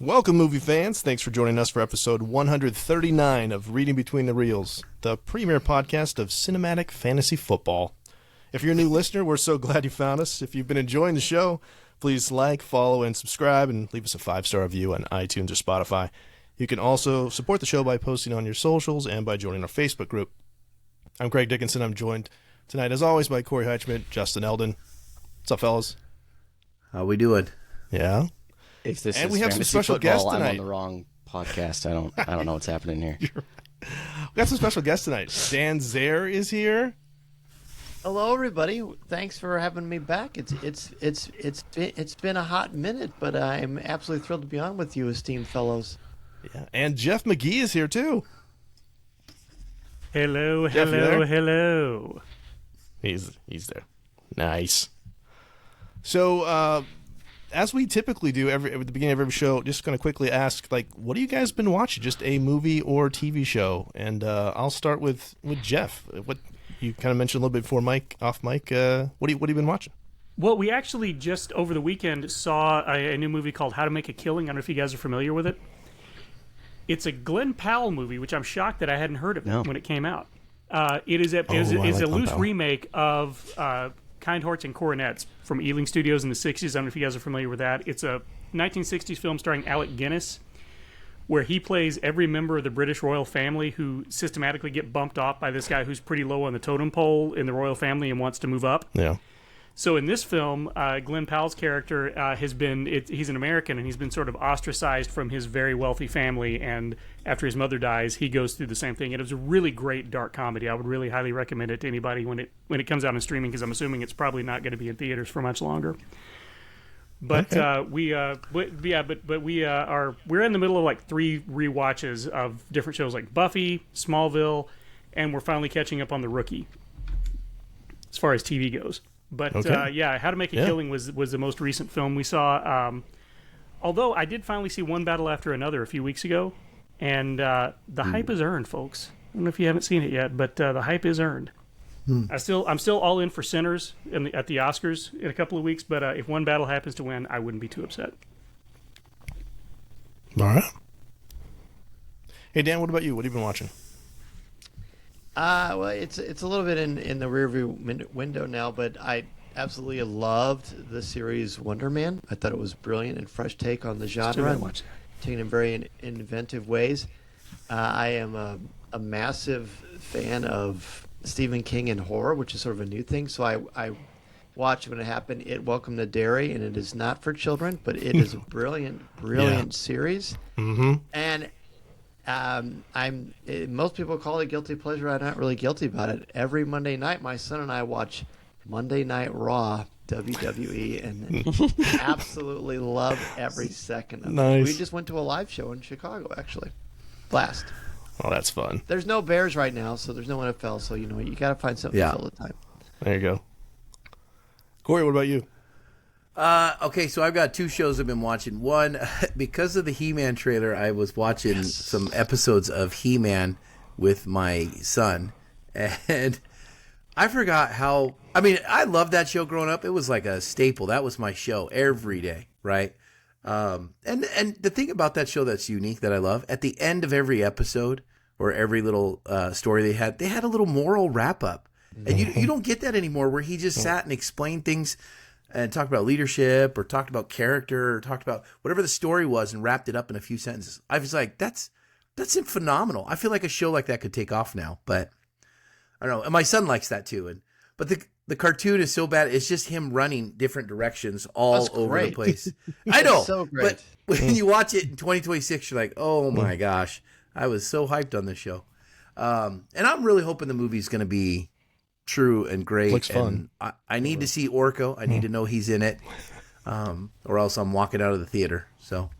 Welcome, movie fans. Thanks for joining us for episode 139 of Reading Between the Reels, the premier podcast of cinematic fantasy football. If you're a new listener, we're so glad you found us. If you've been enjoying the show, please like, follow, and subscribe, and leave us a 5-star review on iTunes or Spotify. You can also support the show by posting on your socials and by joining our Facebook group. I'm Greg Dickinson. I'm joined tonight, as always, by Corey Heichman, Justin Eldon. What's up, fellas? How we doing? Yeah. If this and is we have some special football, guests tonight. I'm on the wrong podcast. I don't know what's happening here. We got some special guests tonight. Dan Zehr is here. Hello, everybody. Thanks for having me back. It's been a hot minute, but I'm absolutely thrilled to be on with you, esteemed fellows. Yeah, and Jeff McGee is here too. Hello, Jeff, hello. He's there. Nice. So, as we typically do at the beginning of every show, just going to quickly ask, what have you guys been watching? Just a movie or TV show? And I'll start with Jeff. What you kind of mentioned a little bit before off mic. What have you been watching? Well, we actually just over the weekend saw a new movie called How to Make a Killing. I don't know if you guys are familiar with it. It's a Glenn Powell movie, which I'm shocked that I hadn't heard of when it came out. It is a loose remake of Kind Hearts and Coronets from Ealing Studios in the 60s. I don't know if you guys are familiar with that. It's a 1960s film starring Alec Guinness, where he plays every member of the British royal family who systematically get bumped off by this guy who's pretty low on the totem pole in the royal family and wants to move up. Yeah. So in this film, Glenn Powell's character he's an American, and he's been sort of ostracized from his very wealthy family, and after his mother dies, he goes through the same thing. It was a really great dark comedy. I would really highly recommend it to anybody when it comes out on streaming, because I'm assuming it's probably not going to be in theaters for much longer. But okay. We're in the middle of 3 rewatches of different shows like Buffy, Smallville, and we're finally catching up on The Rookie as far as TV goes. But How to Make a Killing was the most recent film we saw. Although I did finally see One Battle After Another a few weeks ago, and the hype is earned, folks. I don't know if you haven't seen it yet, but the hype is earned. I'm still all in for Sinners at the Oscars in a couple of weeks, but if One Battle happens to win, I wouldn't be too upset. All right. Hey, Dan, what about you? What have you been watching? Well, it's a little bit in the rearview window now, but I absolutely loved the series Wonder Man. I thought it was brilliant and fresh take on the genre, taken in very inventive ways. I am a massive fan of Stephen King and horror, which is sort of a new thing. So I watched when it happened. It Welcome to Derry, and it is not for children, but it is a brilliant series. Mm-hmm. And most people call it guilty pleasure. I'm not really guilty about it. Every Monday night, my son and I watch Monday Night Raw, WWE, and absolutely love every second of it. We just went to a live show in Chicago, actually. Blast. Oh, that's fun. There's no Bears right now, so there's no NFL, so you got to find something to fill the time. There you go. Corey, what about you? Okay, so I've got 2 shows I've been watching. One, because of the He-Man trailer, I was watching some episodes of He-Man with my son, and I forgot how. I mean, I loved that show growing up. It was like a staple. That was my show every day, right? And the thing about that show that's unique that I love, at the end of every episode or every little story they had a little moral wrap up, and you don't get that anymore, where he just sat and explained things and talked about leadership or talked about character or talked about whatever the story was and wrapped it up in a few sentences. I was like, that's phenomenal. I feel like a show like that could take off now, but I don't know. And my son likes that too. But the cartoon is so bad. It's just him running different directions all over the place. I know. So great. But when you watch it in 2026, you're like, oh my gosh, I was so hyped on this show. And I'm really hoping the movie's going to be true and great. Looks fun. And I need to see Orko. I need to know he's in it, or else I'm walking out of the theater. So,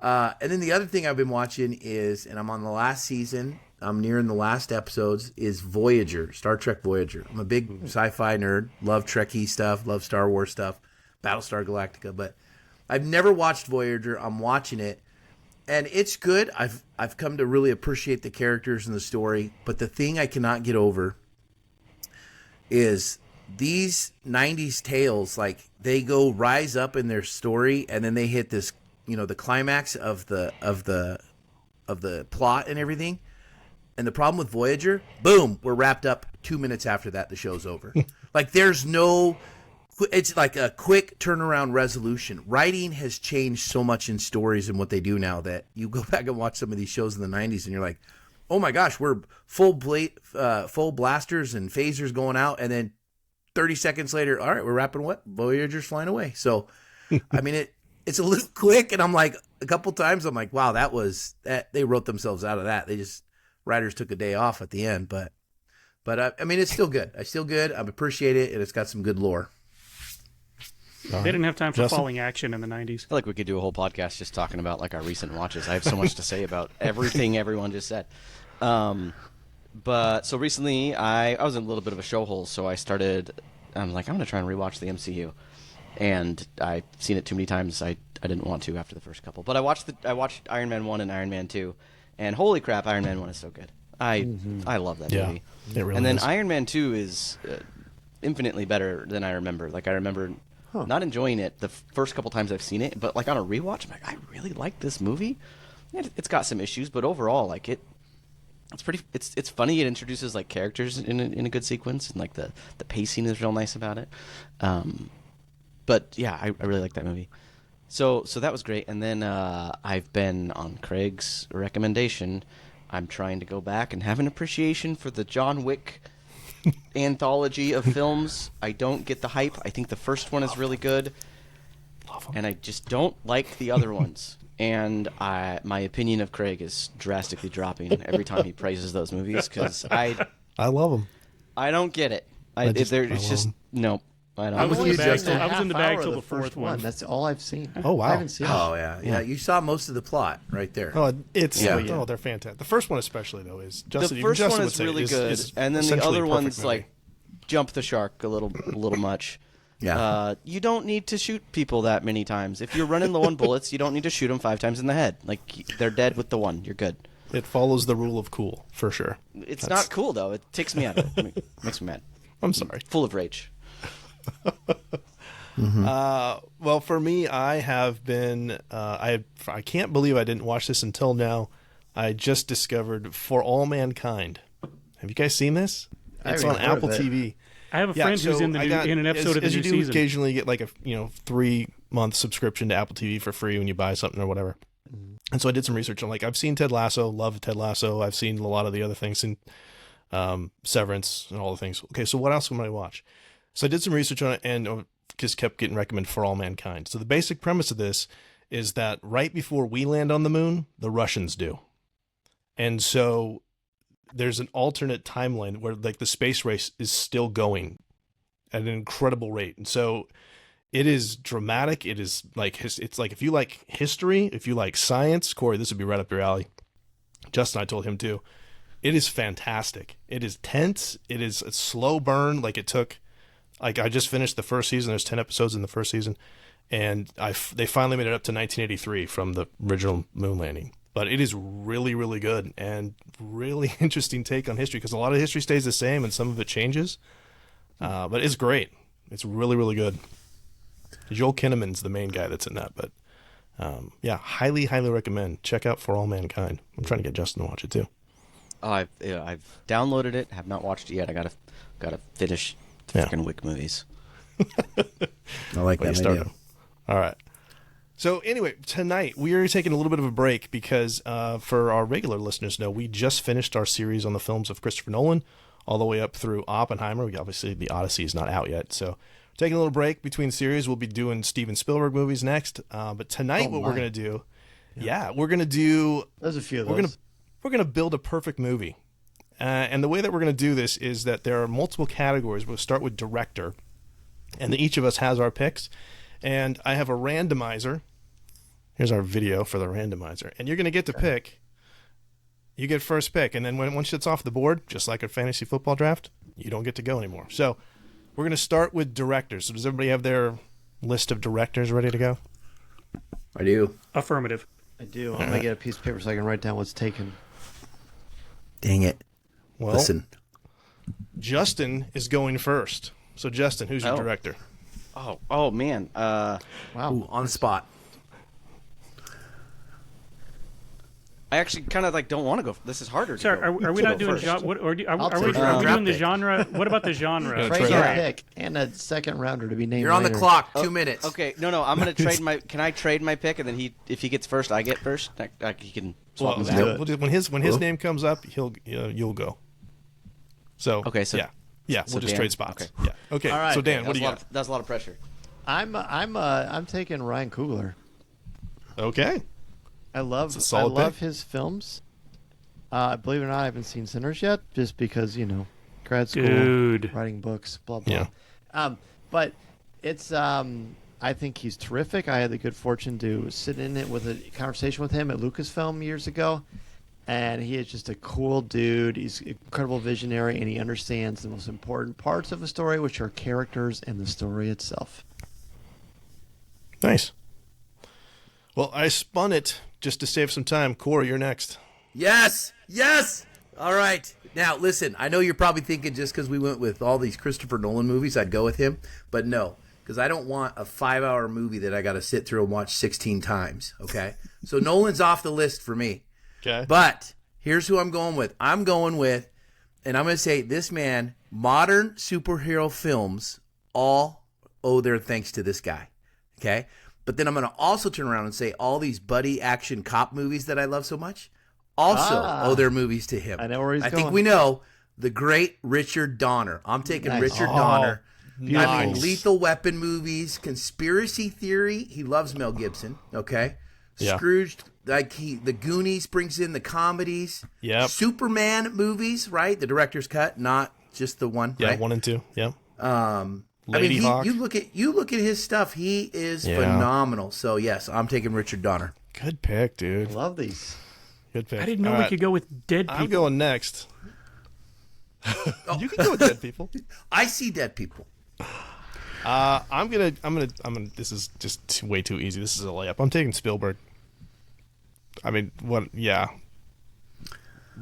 and then the other thing I've been watching is, and I'm on the last season, I'm nearing the last episodes, is Voyager, Star Trek Voyager. I'm a big sci-fi nerd, love Trekkie stuff, love Star Wars stuff, Battlestar Galactica, but I've never watched Voyager. I'm watching it, and it's good. I've come to really appreciate the characters and the story, but the thing I cannot get over is these 90s tales, like they go rise up in their story and then they hit this the climax of the plot and everything. And the problem with Voyager, boom, we're wrapped up 2 minutes after that. The show's over. Like there's no, it's like a quick turnaround resolution. Writing has changed so much in stories and what they do now that you go back and watch some of these shows in the 90s and you're like, oh my gosh, we're full blasters and phasers going out, and then 30 seconds later, all right, we're wrapping what? Voyager's flying away. So, I mean, it's a little quick, and I'm like, a couple times I'm like, wow, that they wrote themselves out of that. Writers took a day off at the end, but I mean, it's still good. It's still good. I appreciate it, and it's got some good lore. They didn't have time for falling action in the 90s. I feel like we could do a whole podcast just talking about like our recent watches. I have so much to say about everything everyone just said. But so recently I was in a little bit of a show hole, so I'm like, I'm going to try and rewatch the MCU. And I've seen it too many times. I didn't want to after the first couple. But I watched Iron Man 1 and Iron Man 2, and holy crap, Iron Man 1 is so good. I love that movie. It really and then is. Iron Man 2 is infinitely better than I remember. Like I remember not enjoying it the first couple times I've seen it, but like on a rewatch, I'm like, I really like this movie. It's got some issues, but overall, like it's pretty. It's funny. It introduces like characters in a good sequence, and like the pacing is real nice about it. But yeah, I really like that movie. So that was great. And then I've been on Craig's recommendation. I'm trying to go back and have an appreciation for the John Wick anthology of films. I don't get the hype. I think the first one is really good, and I just don't like the other ones. And my opinion of Craig is drastically dropping every time he praises those movies because I love them. I don't get it. Nope. I don't. I'm with you, Justin. I was in the bag till the fourth one. That's all I've seen. Oh wow! I haven't seen it. Oh yeah. You saw most of the plot right there. Oh, it's Yeah. they're fantastic. The first one especially though is Justin. The first Justin one would is say really good, is and then the essentially other a perfect ones movie. like jump the shark a little much. Yeah. You don't need to shoot people that many times. If you're running low on bullets, you don't need to shoot them 5 times in the head. Like they're dead with the one. You're good. It follows the rule of cool for sure. It's not cool though. It takes me out of it. It makes me mad. I'm sorry. Full of rage. Well, for me, I have been. I can't believe I didn't watch this until now. I just discovered For All Mankind. Have you guys seen this? It's on Apple TV. I have a friend who's in an episode of the as new you do season. occasionally get like a 3-month subscription to Apple TV for free when you buy something or whatever. And so I did some research on I've seen Ted Lasso, love Ted Lasso. I've seen a lot of the other things in Severance and all the things. Okay, so what else can I watch? So I did some research on it and just kept getting recommended For All Mankind. So the basic premise of this is that right before we land on the moon, the Russians do. And so there's an alternate timeline where like the space race is still going at an incredible rate. And so it is dramatic. It is like, it's like if you like history, if you like science, Corey, this would be right up your alley. Justin, I told him too. It is fantastic. It is tense. It is a slow burn. Like it took, like I just finished the first season. There's 10 episodes in the first season. And they finally made it up to 1983 from the original moon landing. But it is really, really good and really interesting take on history because a lot of history stays the same and some of it changes. But it's great. It's really, really good. Joel Kinnaman's the main guy that's in that. But yeah, highly, highly recommend. Check out For All Mankind. I'm trying to get Justin to watch it too. Oh, I've downloaded it. Have not watched it yet. I gotta finish the freaking Wick movies. I like that idea. All right. So anyway, tonight we are taking a little bit of a break because for our regular listeners know, we just finished our series on the films of Christopher Nolan all the way up through Oppenheimer. Obviously, the Odyssey is not out yet. So taking a little break between series. We'll be doing Steven Spielberg movies next. But tonight we're going to do, we're going to do... There's a few of those. We're going to build a perfect movie. And the way that we're going to do this is that there are multiple categories. We'll start with director. And each of us has our picks. And I have a randomizer. Here's our video for the randomizer. And you're going to get to pick. You get first pick. And then once it's off the board, just like a fantasy football draft, you don't get to go anymore. So we're going to start with directors. So does everybody have their list of directors ready to go? I do. Affirmative. I do. I'm going to get a piece of paper so I can write down what's taken. Dang it. Well, Listen. Justin is going first. So Justin, who's your director? Oh man. Wow. Ooh, on the spot. I actually kind of don't want to go. This is harder. Sorry, are we not doing genre? what? Are we it. doing the genre? What about the genre? Trade Sorry. a pick and a second rounder to be named. You're on the later. clock. 2 minutes. Okay, no. I'm gonna trade my. Can I trade my pick and then if he gets first, I get first. He can swap Well, me back. we'll just- when his name comes up, you'll go. So Okay, so yeah, so we'll just Dan, trade spots. okay. Yeah. Okay. All right. So Dan, what do you got? That's a lot of pressure. I'm taking Ryan Coogler. Okay. I a love solid pick. his films. Believe it or not, I haven't seen Sinners yet, just because grad school, Dude. writing books, blah blah. Yeah. But it's I think he's terrific. I had the good fortune to sit in it with a conversation with him at Lucasfilm years ago, and he is just a cool dude. He's an incredible visionary, and he understands the most important parts of a story, which are characters and the story itself. Nice. Well, I spun it just to save some time. Corey, you're next. Yes. Yes. All right. Now, listen, I know you're probably thinking just because we went with all these Christopher Nolan movies, I'd go with him. But no, because I don't want a 5-hour movie that I got to sit through and watch 16 times. Okay. So Nolan's off the list for me. Okay. But here's who I'm going with. I'm going with, and I'm going to say this man, modern superhero films all owe their thanks to this guy. Okay. But then I'm going to also turn around and say all these buddy action cop movies that I love so much also owe their movies to him. I know where he's I going. think we know the great Richard Donner. I'm taking Nice. Richard Donner. I nice. mean, Lethal Weapon movies, Conspiracy Theory. He loves Mel Gibson. Okay. Yeah. Scrooged, the Goonies brings in the comedies. Yep. Superman movies, right? The director's cut, not just the one. Yeah, right? 1 and 2. Yeah. Lady Hawk. you look at his stuff. He is Yeah. phenomenal. So yes, I'm taking Richard Donner. Good pick, dude. Love these. Good pick. I didn't know All we right. could go with dead people. I'm going next. You can go with dead people. I see dead people. I'm gonna. This is just way too easy. This is a layup. I'm taking Spielberg. I mean, what? Yeah.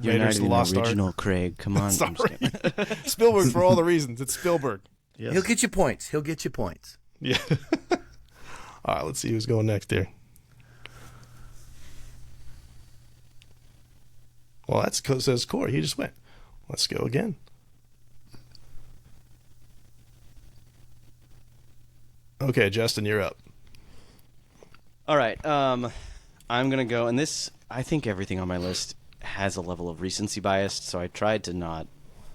You're Raiders not of the even Lost Ark. original, Craig. Come on. Sorry. Spielberg for all the reasons. It's Spielberg. Yes. He'll get you points. Yeah. All right. Let's see who's going next here. Well, that's says Corey. He just went. Let's go again. Okay, Justin, you're up. All right. I'm gonna go, and this. I think everything on my list has a level of recency bias, so I tried to not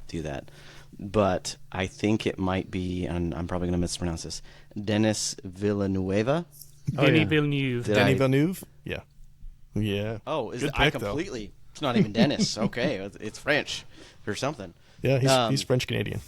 do that. But I think it might be, and I'm probably gonna mispronounce this, Denis Villeneuve. Denis Villeneuve. Did Denis I- Villeneuve? Yeah. Yeah. Oh, is Good it, I pick, though. completely. It's not even Dennis. Okay, it's French or something. Yeah, he's French Canadian.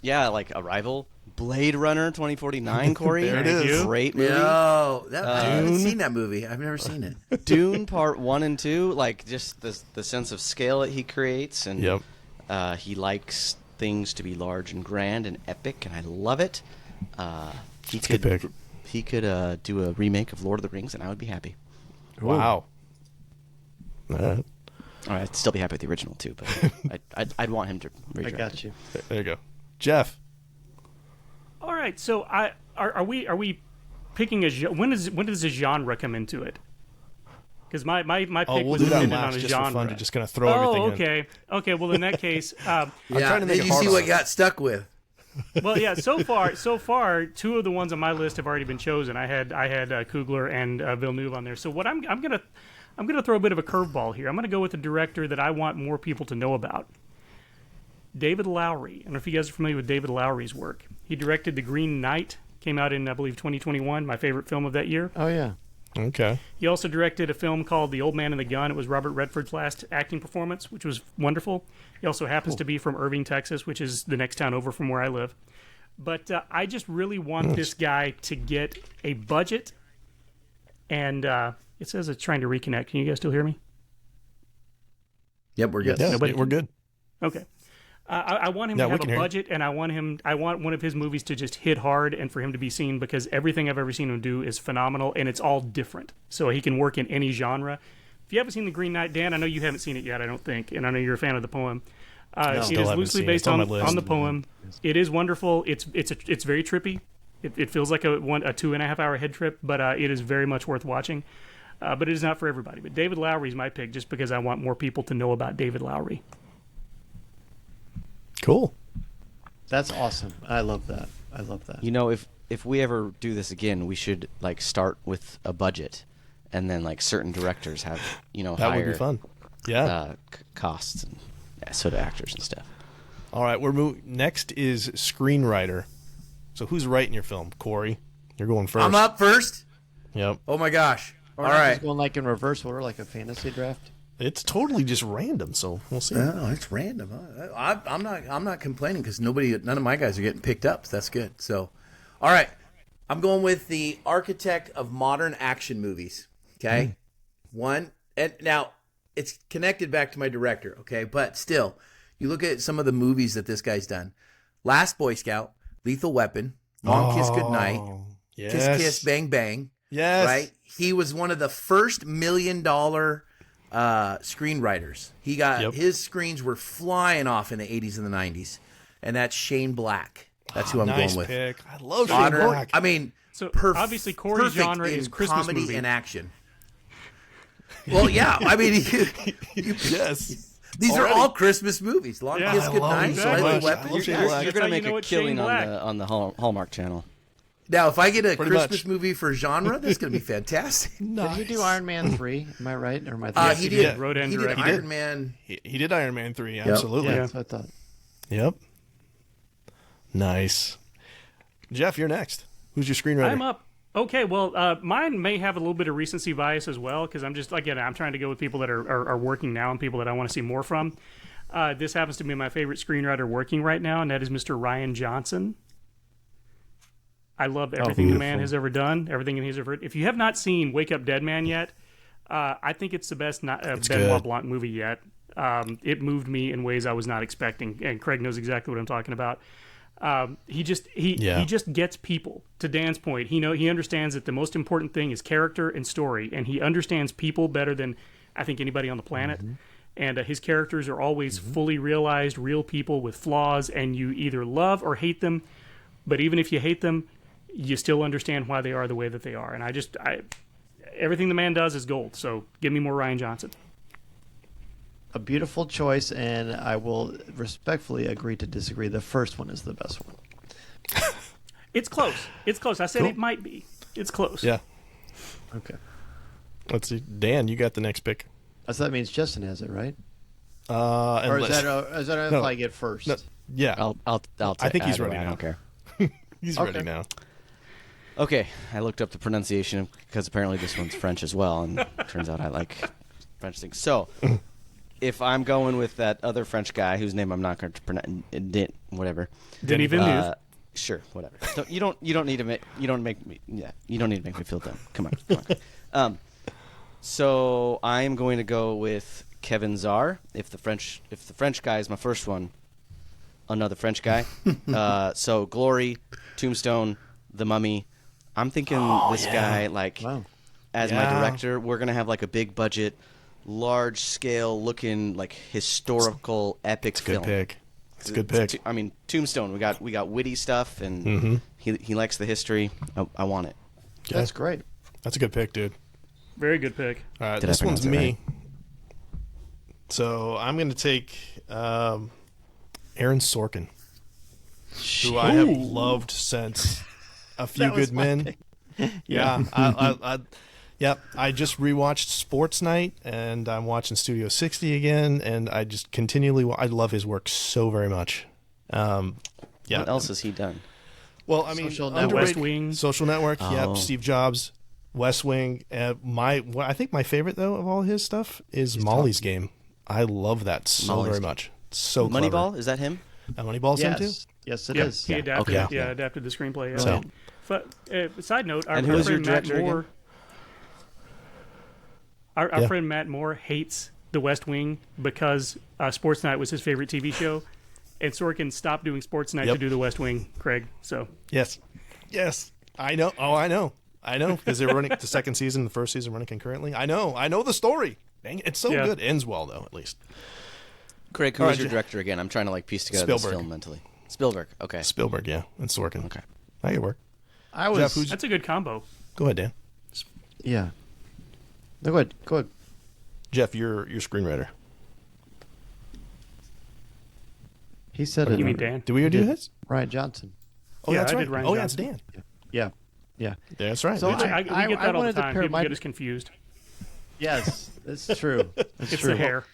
Yeah, like Arrival, Blade Runner 2049. Corey, There it is. Great movie. Yo, I haven't seen that movie. I've never seen it. Dune Part 1 and 2, like just the sense of scale that he creates, and Yep. he likes things to be large and grand and epic, and I love it. He a good pick. he could do a remake of Lord of the Rings, and I would be happy. Wow. Or I'd still be happy with the original too, but I'd want him to I redirect got it. you. There you go. Jeff. All right, so are we picking when does a genre come into it? Because my pick Oh, we'll was do that dependent on last a just for genre. fun. Just gonna throw everything in. okay, okay. Well, in that case, I'm trying to make Did it you hard see on what us. you got stuck with? well, yeah. So far, two of the ones on my list have already been chosen. I had Coogler and Villeneuve on there. So what I'm gonna throw a bit of a curveball here. I'm gonna go with a director that I want more people to know about. David Lowery. I don't know if you guys are familiar with David Lowery's work. He directed The Green Knight. Came out in, I believe, 2021. My favorite film of that year. Oh yeah. Okay. He also directed a film called The Old Man and the Gun. It was Robert Redford's last acting performance, which was wonderful. He also happens to be from Irving, Texas, which is the next town over from where I live. But I just really want this guy to get a budget. And it says it's trying to reconnect. Can you guys still hear me? Yep, we're good. Yeah, Nobody we're good. Okay. I want him Yeah, to we have can a hear you. budget, and I want one of his movies to just hit hard and for him to be seen, because everything I've ever seen him do is phenomenal, and it's all different. So he can work in any genre. If you haven't seen The Green Knight, Dan, I know you haven't seen it yet, I don't think, and I know you're a fan of the poem. It Still is haven't loosely seen it. based It's on on my list. the poem. It is wonderful. It's very trippy. It feels like a 2.5 hour head trip, but it is very much worth watching. but it is not for everybody. But David Lowery is my pick just because I want more people to know about David Lowery. Cool. That's awesome. I love that. I love that. You know, if we ever do this again, we should like start with a budget, and then like certain directors have That higher would be fun. Yeah. costs and so do actors and stuff. All right, we're moving. Next is screenwriter. So who's writing your film? Corey, you're going first. I'm up first. Yep. Oh my gosh! Or All not right. just going like in reverse order, like a fantasy draft. It's totally just random, so we'll see. Oh, it's random. Huh? I'm not complaining because none of my guys are getting picked up. So that's good. So, all right, I'm going with the architect of modern action movies. Okay, one, and now it's connected back to my director. Okay, but still, you look at some of the movies that this guy's done: Last Boy Scout, Lethal Weapon, Long Kiss Goodnight, Yes. Kiss Kiss Bang Bang. Yes. Right. He was one of the first $1 million screenwriters. He got his screens were flying off in the 80s and the 90s, and that's Shane Black. That's who I'm nice going with. Pick. I love Shane Modern, Black. I mean, So perf- obviously Corey's perfect genre in is Christmas comedy movie. and action. Well, yeah. I mean, Yes. these Already. are all Christmas movies. Long Yeah. Kiss I love Goodnight, him so Lethal much. Weapon. I love Shane You're, Black. you're That's how gonna you make know a it's killing Shane Black. on the Hallmark Channel. Now, if I get a Pretty Christmas much. movie for genre, that's going to be fantastic. Nice. Did he do Iron Man 3? Am I right? Or am I He he did. did. Wrote and He did directed. Iron Man. He did Iron Man 3, absolutely. Yeah, Yep. that's what I thought. Nice. Jeff, you're next. Who's your screenwriter? I'm up. Okay, well, mine may have a little bit of recency bias as well because I'm trying to go with people that are working now and people that I want to see more from. This happens to be my favorite screenwriter working right now, and that is Mr. Ryan Johnson. I love everything the man has ever done, everything he's ever. If you have not seen Wake Up Dead Man yet, I think it's the best Benoit good. Blanc movie yet. It moved me in ways I was not expecting, and Craig knows exactly what I'm talking about. He just gets people. To Dan's point, he understands that the most important thing is character and story, and he understands people better than I think anybody on the planet. And his characters are always fully realized, real people with flaws, and you either love or hate them. But even if you hate them, you still understand why they are the way that they are. And everything the man does is gold. So give me more Ryan Johnson. A beautiful choice, and I will respectfully agree to disagree. The first one is the best one. It's close. It's close. I said Cool. it might be. It's close. Yeah. Okay. Let's see. Dan, you got the next pick. So that means Justin has it, right? Or Or is that if I get first? No, yeah. I'll I think he's either ready way, I now. don't care. He's Okay. ready now. Okay, I looked up the pronunciation because apparently this one's French as well, and turns out I like French things. So, if I'm going with that other French guy whose name I'm not going to pronounce, whatever. Denis Villeneuve. Sure, whatever. You don't need to make you don't make me feel dumb. Come on. So I'm going to go with Kevin Zehr. If the French guy is my first one, another French guy. So Glory, Tombstone, The Mummy. I'm thinking this guy as my director. We're gonna have like a big budget, large scale looking like historical epic film. Good pick. It's a good pick. I mean, Tombstone. We got witty stuff, and he likes the history. I want it. That's great. That's a good pick, dude. Very good pick. All right, Did I this one's pronounce it me. So I'm going to take Aaron Sorkin, who I have loved since A Few That was Good my Men. pick. Yeah, I just rewatched Sports Night, and I'm watching Studio 60 again, and I just continually I love his work so very much. Yeah. What else has he done? Well, I mean, Social Network. West Wing. Social Network. Oh. Yep. Steve Jobs, West Wing. I think my favorite though of all his stuff is Molly's Game. I love that so Molly's very Game. much. So clever. Moneyball, is that him? Moneyball's him too. Yes. Yes, it Yep, is. he adapted. Okay. Yeah, adapted the screenplay. Yeah. So- Side note: our And who is your friend Matt director Moore. again? Our Yeah. friend Matt Moore hates The West Wing because Sports Night was his favorite TV show, and Sorkin stopped doing Sports Night Yep. to do The West Wing. Craig, so Yes. I know. Oh, I know because they're running the second season, the first season running concurrently. I know the story. Dang, it's so Yeah. good. Ends well though, at least. Craig, who All is right, your Jeff. director again? I'm trying to like piece together this Spielberg. film mentally. Spielberg. Okay. Spielberg, yeah, and Sorkin. Okay. That could work. I was. Jeff, who's- that's a good combo. Go ahead, Dan. Yeah. No, go ahead. Go ahead. Jeff, your screenwriter. He said it. You mean Dan? Did we already do his? Ryan Johnson. Oh, Yeah, that's I right. did Ryan Oh, yeah, it's Johnson. Dan. Yeah. Yeah. Yeah, that's right. So We did. We get that all the wanted to time. pair People my- get us confused. Yes, it's true. It's true. the hair.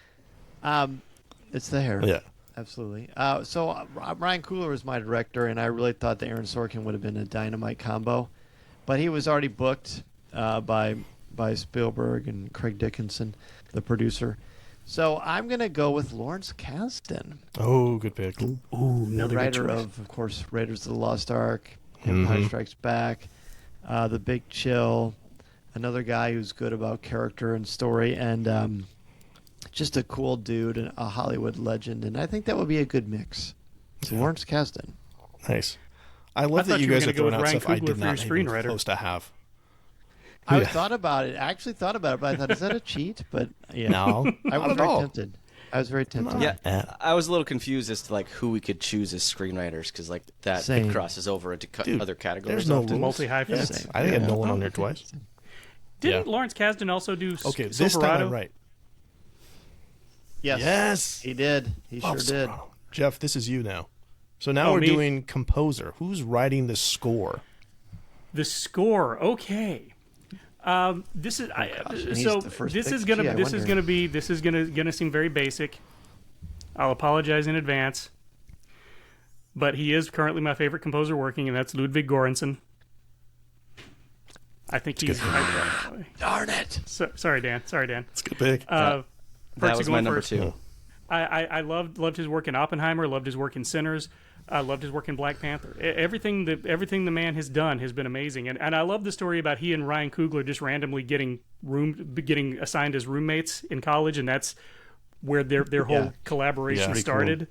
It's the hair. Yeah. Absolutely. So Ryan Coogler was my director, and I really thought that Aaron Sorkin would have been a dynamite combo, but he was already booked by Spielberg and Craig Dickinson, the producer. So I'm going to go with Lawrence Kasdan, Oh, good pick. Ooh, the another good writer choice. of course, Raiders of the Lost Ark, Empire Strikes Back, The Big Chill. Another guy who's good about character and story, and just a cool dude and a Hollywood legend. And I think that would be a good mix. So Lawrence Kasdan. Nice. I love I that thought you you were guys are gonna go throwing with out Ryan stuff I Coogler did for not your even screenwriter. close to have. I Yeah. thought about it. I actually thought about it, but I thought, is that a cheat? But yeah, No, I not was at very all. tempted. I was very tempted. Yeah, I was a little confused as to like who we could choose as screenwriters because like that Same. it crosses over into Dude, other categories. There's no often. rules. Multi-hyphen. Yes. Same. I think I had Yeah. Nolan on there twice. Didn't Yeah. Lawrence Kasdan also do Okay, this Silverado? time I'm right. Yes. Yes. He did. He Love sure did. Silverado. Jeff, this is you now. So now Oh, we're me? doing composer. Who's writing the score? The score, okay. This is and so. he's the first This pick. is gonna. Gee, I This is wonder. gonna be. This is gonna seem very basic. I'll apologize in advance. But he is currently my favorite composer working, and that's Ludwig Göransson. I think he's. Darn it. Sorry, Dan. It's a good pick. That Perks was of my going number first. two. I loved his work in Oppenheimer. Loved his work in Sinners. I loved his work in Black Panther. Everything the man has done has been amazing. And I love the story about he and Ryan Coogler just randomly getting assigned as roommates in college, and that's where their whole collaboration Yeah. started.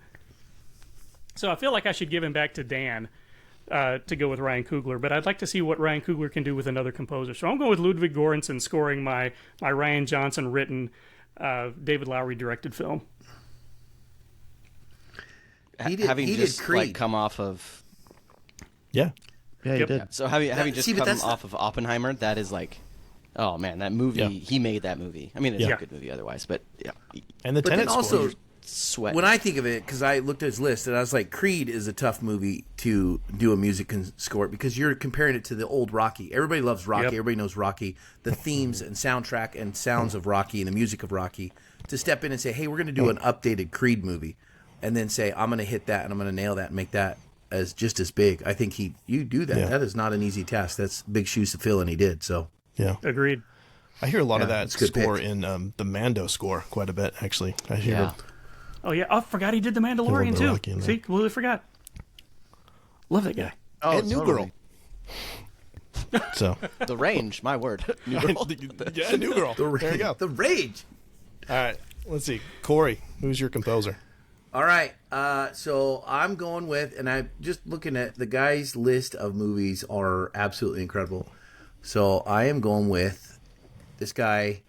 So I feel like I should give him back to Dan to go with Ryan Coogler, but I'd like to see what Ryan Coogler can do with another composer. So I'm going with Ludwig Göransson scoring my Ryan Johnson written, David Lowery directed film. He did- having he did just Creed. like come off of Yeah. Yeah, he Yep. did. so having just See, but come that's off of Oppenheimer, that is like, oh man, that movie. Yeah. He made that movie. I mean, it's Yeah. a good movie otherwise, but yeah, And the But then Tenet also, score. sweat. when I think of it, because I looked at his list and I was like, Creed is a tough movie to do a music score because you're comparing it to the old Rocky. Everybody loves Rocky. Yep. Everybody knows Rocky. The themes and soundtrack and sounds of Rocky and the music of Rocky. To step in and say, hey, we're going to do an updated Creed movie, and then say, I'm going to hit that and I'm going to nail that and make that as just as big. I think you do that. Yeah. That is not an easy task. That's big shoes to fill, and he did. So Yeah. Agreed. I hear a lot of Yeah, that that's a good score pick. in the Mando score quite a bit, actually. I hear yeah. Oh yeah, I forgot he did The little Mandalorian bit too. Rocky in there. See, completely forgot. Love that guy. Oh, and New totally. Girl. So, The range, my word. New Girl. yeah, New Girl. There you go. The Rage. All right. Let's see. Corey, who's your composer? All right, so I'm going with, and I'm just looking at the guy's list of movies are absolutely incredible. So I am going with this guy.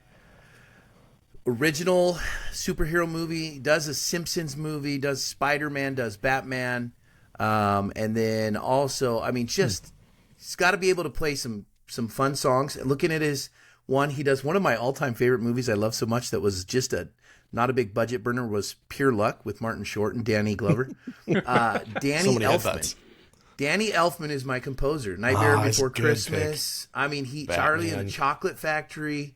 Original superhero movie, does a Simpsons movie, does Spider-Man, does Batman, and then also, I mean, just he's got to be able to play some fun songs. Looking at his one, he does one of my all-time favorite movies I love so much that was just not a big budget burner, was Pure Luck with Martin Short and Danny Glover. Danny So many Elfman. headbutts. Danny Elfman is my composer. Nightmare he's a Before good Christmas. I mean, Charlie and Batman. the Chocolate Factory.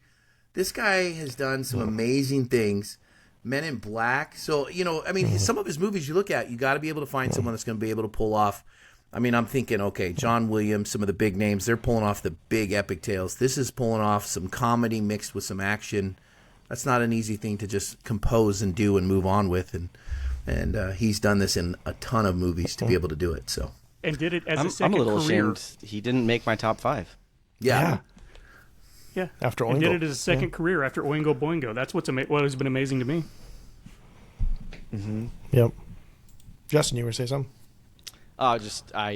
This guy has done some amazing things. Men in Black. So, I mean, some of his movies you look at, you got to be able to find someone that's going to be able to pull off. I mean, I'm thinking, okay, John Williams, some of the big names, they're pulling off the big epic tales. This is pulling off some comedy mixed with some action. That's not an easy thing to just compose and do and move on with. And he's done this in a ton of movies to be able to do it. So, And did it as a I'm second a little career. ashamed he didn't make my top five. yeah. Yeah. After and did Oingo. it as a second career after Oingo Boingo. That's what has been amazing to me. Yep. Justin, you were going to say something?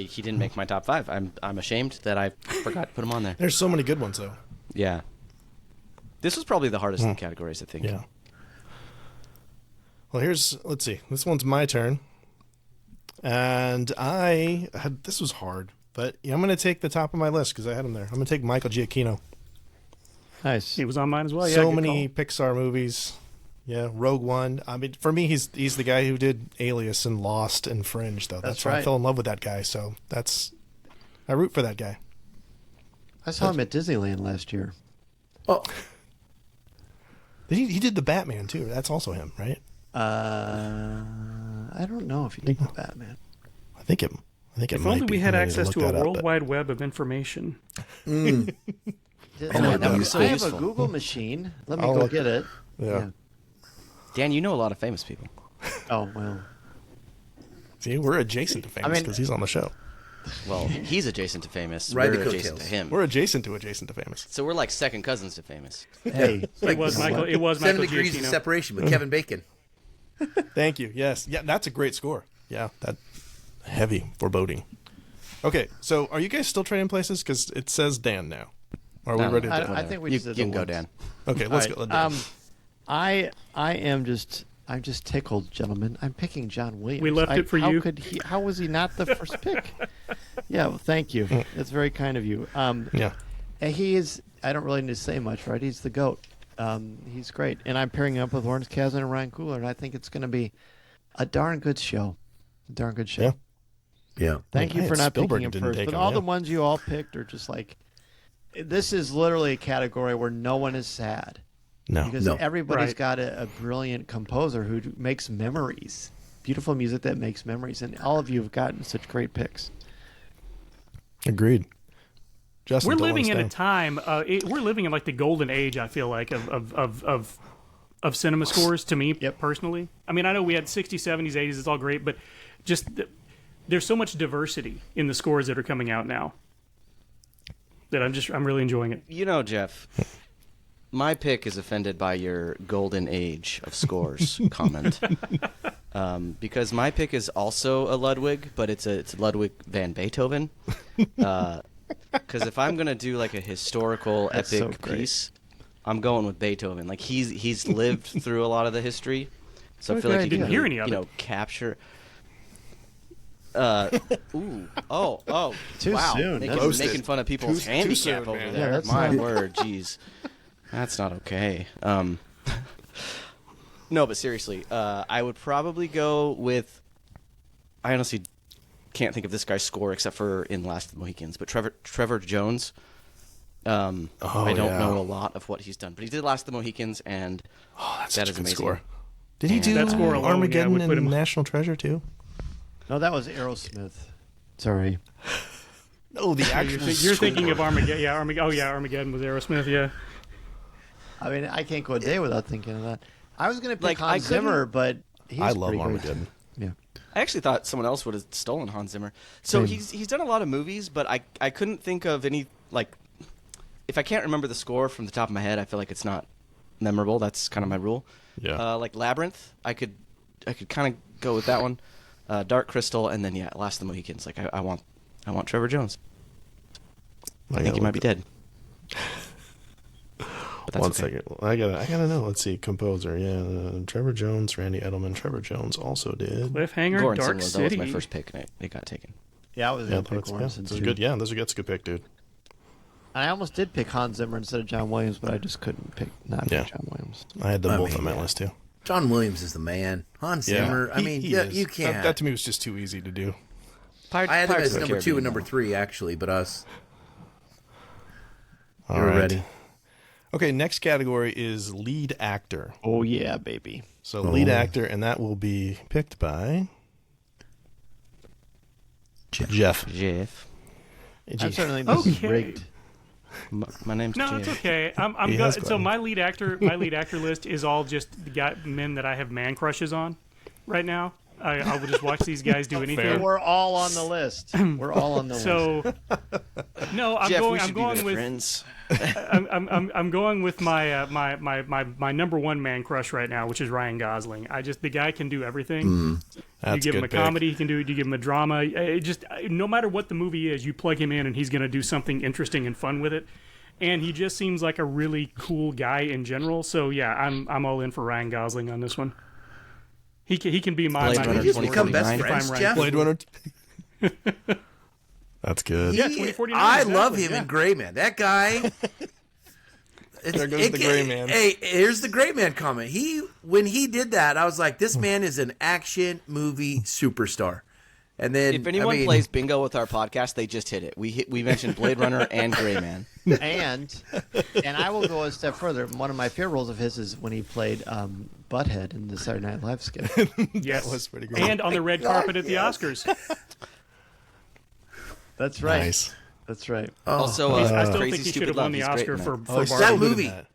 He didn't make my top five. I'm ashamed that I forgot to put him on there. There's so many good ones, though. Yeah. This was probably the hardest of the categories, I think. Yeah. Well, let's see. This one's my turn. And this was hard, but I'm going to take the top of my list because I had him there. I'm going to take Michael Giacchino. Nice. He was on mine as well. Yeah, So good many call. Pixar movies. Yeah, Rogue One. I mean, for me, he's the guy who did Alias and Lost and Fringe, though. That's why I right. fell in love with that guy. So I root for that guy. I saw him at Disneyland last year. Oh, He did the Batman too. That's also him, right? I don't know if he did the Batman. I think it If might only be. we had I need access look to a that up, world but- wide web of information. know what that was so I have a useful. Google machine. Let me I'll go look- get it. Yeah. Dan, you know a lot of famous people. Oh well. See, we're adjacent to famous mean- because he's on the show. Well, he's adjacent to famous. Ride the We're adjacent coattails. to him. We're adjacent to famous. So we're like second cousins to famous. Hey, It was Michael. It was 7 Michael degrees of Giacchino. separation with Kevin Bacon. Thank you. Yes. Yeah, that's a great score. Yeah, that heavy foreboding. Okay, so are you guys still trading places? Because it says Dan now. Are we No, ready to I think we You, just you did can the go, ones. Dan. Okay, let's All go. right, I'm just tickled, gentlemen. I'm picking John Williams. We left it for how you. How was he not the first pick? Yeah, well, thank you. That's very kind of you. Yeah. And he is. I don't really need to say much, right? He's the goat. He's great, and I'm pairing him up with Lawrence Kasdan and Ryan Coogler, and I think it's going to be a darn good show. A darn good show. Yeah. Yeah. Thank you Man, for not Spielberg picking him didn't first. take But him, all yeah. the ones you all picked are just like. This is literally a category where no one is sad. No. Because No. everybody's Right. got a brilliant composer who makes memories, beautiful music that makes memories, and all of you have gotten such great picks. Agreed. Justin, We're don't let living us in a down. time. We're living in like the golden age. I feel like of cinema scores. To me personally, I mean, I know we had 60s, 70s, 80s. It's all great, but just there's so much diversity in the scores that are coming out now that I'm really enjoying it. You know, Jeff, my pick is offended by your golden age of scores comment. Because my pick is also a Ludwig, but it's Ludwig van Beethoven. Because if I'm gonna do like a historical That's so epic great. piece, I'm going with Beethoven. Like he's lived through a lot of the history, so I What a feel like good he can idea. Hear any of it. capture. Oh! Too wow! soon. Making, That's- making fun of people's Too handicap soon, over man. there. Yeah, that's My not- word, jeez, that's not okay. No, but seriously, I would probably go with. I honestly can't think of this guy's score except for in Last of the Mohicans, but Trevor Jones. I don't yeah. know a lot of what he's done, but he did Last of the Mohicans, and That's that such is a good amazing. score. Did he do That score alone, Armageddon would put and him- National Treasure too? No, that was Aerosmith. Sorry. No, the actual. You're thinking of Armageddon. Yeah, Armageddon. Oh yeah, Armageddon with Aerosmith. Yeah. I mean, I can't go a day without thinking of that. I was going to pick Like, I Hans Zimmer, couldn't- but he's I love pretty great. Armageddon. Yeah. I actually thought someone else would have stolen Hans Zimmer. So Same. he's done a lot of movies, but I couldn't think of any like. If I can't remember the score from the top of my head, I feel like it's not memorable. That's kind of my rule. Yeah. Like Labyrinth, I could kind of go with that one. Dark Crystal, and then Last of the Mohicans. Like I want Trevor Jones. I think he might be dead. But that's One okay. second. Well, I gotta know. Let's see. Composer. Yeah. Trevor Jones, Randy Edelman. Trevor Jones also did. Cliffhanger, Goranson Dark was, City. that was my first pick, and it got taken. Yeah, I was Yeah, going to pick Lawrence that's too. good. Yeah, that's a good pick, dude. I almost did pick Hans Zimmer instead of John Williams, but I just couldn't pick Yeah. John Williams. I had them I both mean, on my yeah. list too. John Williams is the man. Hans Zimmer. I mean, he is. you can't. That to me was just too easy to do. I had him Pirates as of the number 2 Caribbean, and number though. 3, actually, but us. All You're right. ready. Okay, next category is lead actor. Oh, yeah, baby. So lead actor, and that will be picked by Jeff. Jeff. I'm certainly this is Okay. rigged. My name's No, Jeff. it's okay. I'm He go- has so gotten- my lead actor list is all just the men that I have man crushes on right now. I will just watch these guys do anything. We're all on the list. We're all on the list. So no, I'm Jeff, we going. should I'm be going better with. friends. I'm going with my number one man crush right now, which is Ryan Gosling. The guy can do everything. You That's give a him good a pick. comedy, he can do it. You give him a drama. No matter what the movie is, you plug him in and he's going to do something interesting and fun with it. And he just seems like a really cool guy in general. So yeah, I'm all in for Ryan Gosling on this one. He can be my. Blade my Runner We just become best 2049. friends, If I'm Jeff. Blade Runner. That's good. Yeah, 2049, I love exactly, him yeah. in Gray Man. That guy. There goes the gray man. Hey, here's the gray man comment. When he did that, I was like, this man is an action movie superstar. And then, if anyone plays bingo with our podcast, they just hit it. We mentioned Blade Runner and Gray Man. And I will go a step further. One of my favorite roles of his is when he played Butthead in the Saturday Night Live skit. Yes, That was pretty great. and on the red carpet at the Oscars. That's right. Nice. That's right. Also, I still Crazy think he should Stupid have Love. won the He's great Oscar in for that. Oh, he's Barbie. that so good in movie, that.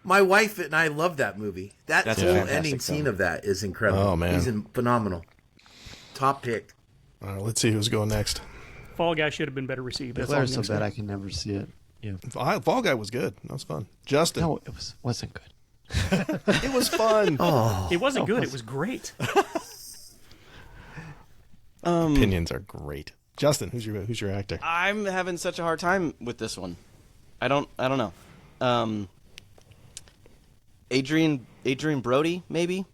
my wife and I love that movie. That That's a whole fantastic ending film. scene of that is incredible. Oh, man. He's phenomenal. Top pick. All right, let's see who's going next. Fall Guy should have been better received. That's all Claire's I'm so gonna bad say. I can never see it. Yeah. Fall Guy was good. That was fun. Justin. No, it wasn't good. It was fun. It wasn't good. It was great. Opinions are great. Justin, who's your actor? I'm having such a hard time with this one. I don't know. Adrian Brody, maybe.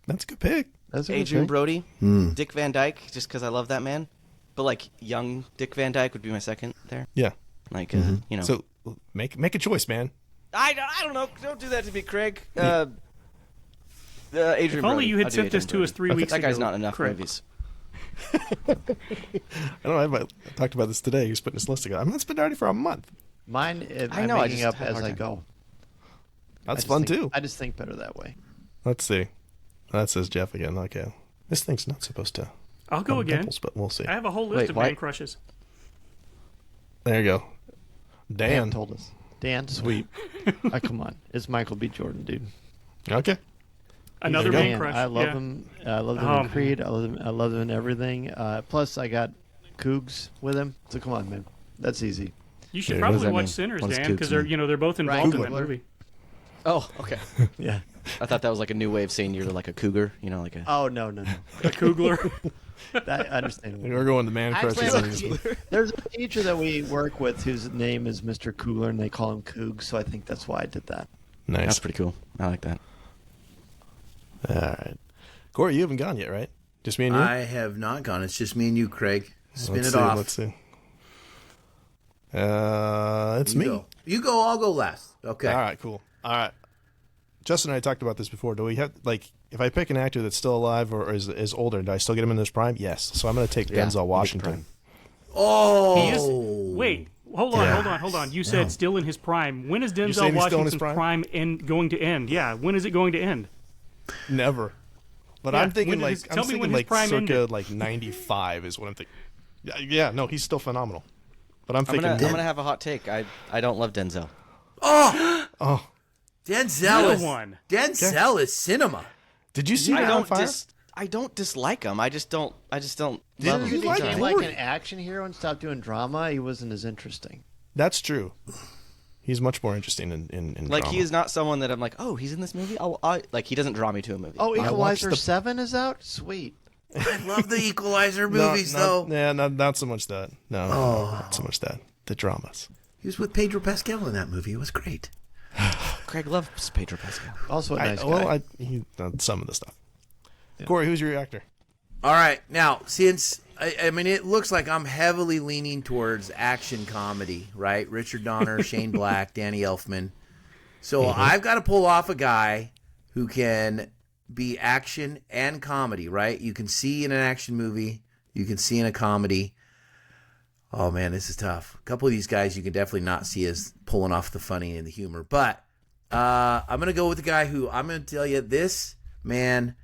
That's a good pick. That's a good Adrian pick. Brody. Dick Van Dyke, just because I love that man. But like young Dick Van Dyke would be my second there. Yeah. Like you know. So make a choice, man. I don't know. Don't do that to me, Craig. Adrian If only Brody. you had I'll do sent Adrian this to us Brody. 3 weeks That ago. guy's not enough Craig. movies. I don't know. I talked about this today. He was putting his list together. It's been already for a month. Mine, I I'm know, I making just up had a as hard I time. go. That's I fun just think- too. I just think better that way. Let's see. That says Jeff again. Okay. This thing's not supposed to. I'll go have again. dimples, but we'll see. I have a whole list Wait, of what? man crushes. There you go. Dan. told us. Dan, sweet. Come on. It's Michael B. Jordan, dude. Okay. Another There you man go. crush. I love yeah. him. I love him Oh, in Creed. I love him in everything. Plus, I got Cougs with him. So come on, man. That's easy. You should Yeah, what does probably that watch mean? Sinners, What does Dan, Cougs because mean? they're both involved in that Coogler. movie. Oh, okay. Yeah. I thought that was like a new way of saying you're like a cougar. You know, like a. Oh no. A Kugler. I understand. We're going to man crushes. Actually, there's a teacher that we work with whose name is Mr. Coogler, and they call him Coog. So I think that's why I did that. Nice. That's pretty cool. I like that. All right. Corey, you haven't gone yet, right? Just me and you? I have not gone. It's just me and you, Craig. Spin Let's it see, off. Let's see. It's You me. go. You go. I'll go last. Okay. All right, cool. All right. Justin and I talked about this before. Do we have, like, if I pick an actor that's still alive or is older, do I still get him in his prime? Yes. So I'm going to take Yeah, Denzel Washington. Oh. He is. Wait. Hold on. You said still in his prime. When is saying Denzel he's still in his Washington's prime? going to end? Yeah. When is it going to end? Never. But Yeah, I'm thinking when like his- I'm tell me thinking when his like prime circa ended. like 95 is what I'm thinking. Yeah, no, he's still phenomenal. But I'm I'm thinking gonna have a hot take. I don't love Denzel. Oh. Denzel Another is one. Denzel is cinema. Did you see I Man on don't Fire? I don't dislike him. I just don't love you him. He like became Corey? like an action hero and stopped doing drama. He wasn't as interesting. That's true. He's much more interesting in Like drama. he is not someone that I'm like, oh, he's in this movie. Like he doesn't draw me to a movie. Oh, watched Equalizer the- 7 is out? Sweet. I love the Equalizer No, movies, not- though. Yeah, not so much that. No, not so much that. The dramas. He was with Pedro Pascal in that movie. It was great. Craig loves Pedro Pascal. Also a nice guy. He done some of the stuff. Corey, who's your actor? All right. Now, since, I mean, it looks like I'm heavily leaning towards action comedy, right? Richard Donner, Shane Black, Danny Elfman. So I've got to pull off a guy who can be action and comedy, right? You can see in an action movie. You can see in a comedy. Oh, man, this is tough. A couple of these guys you can definitely not see as pulling off the funny and the humor. But I'm going to go with the guy who I'm going to tell you, this man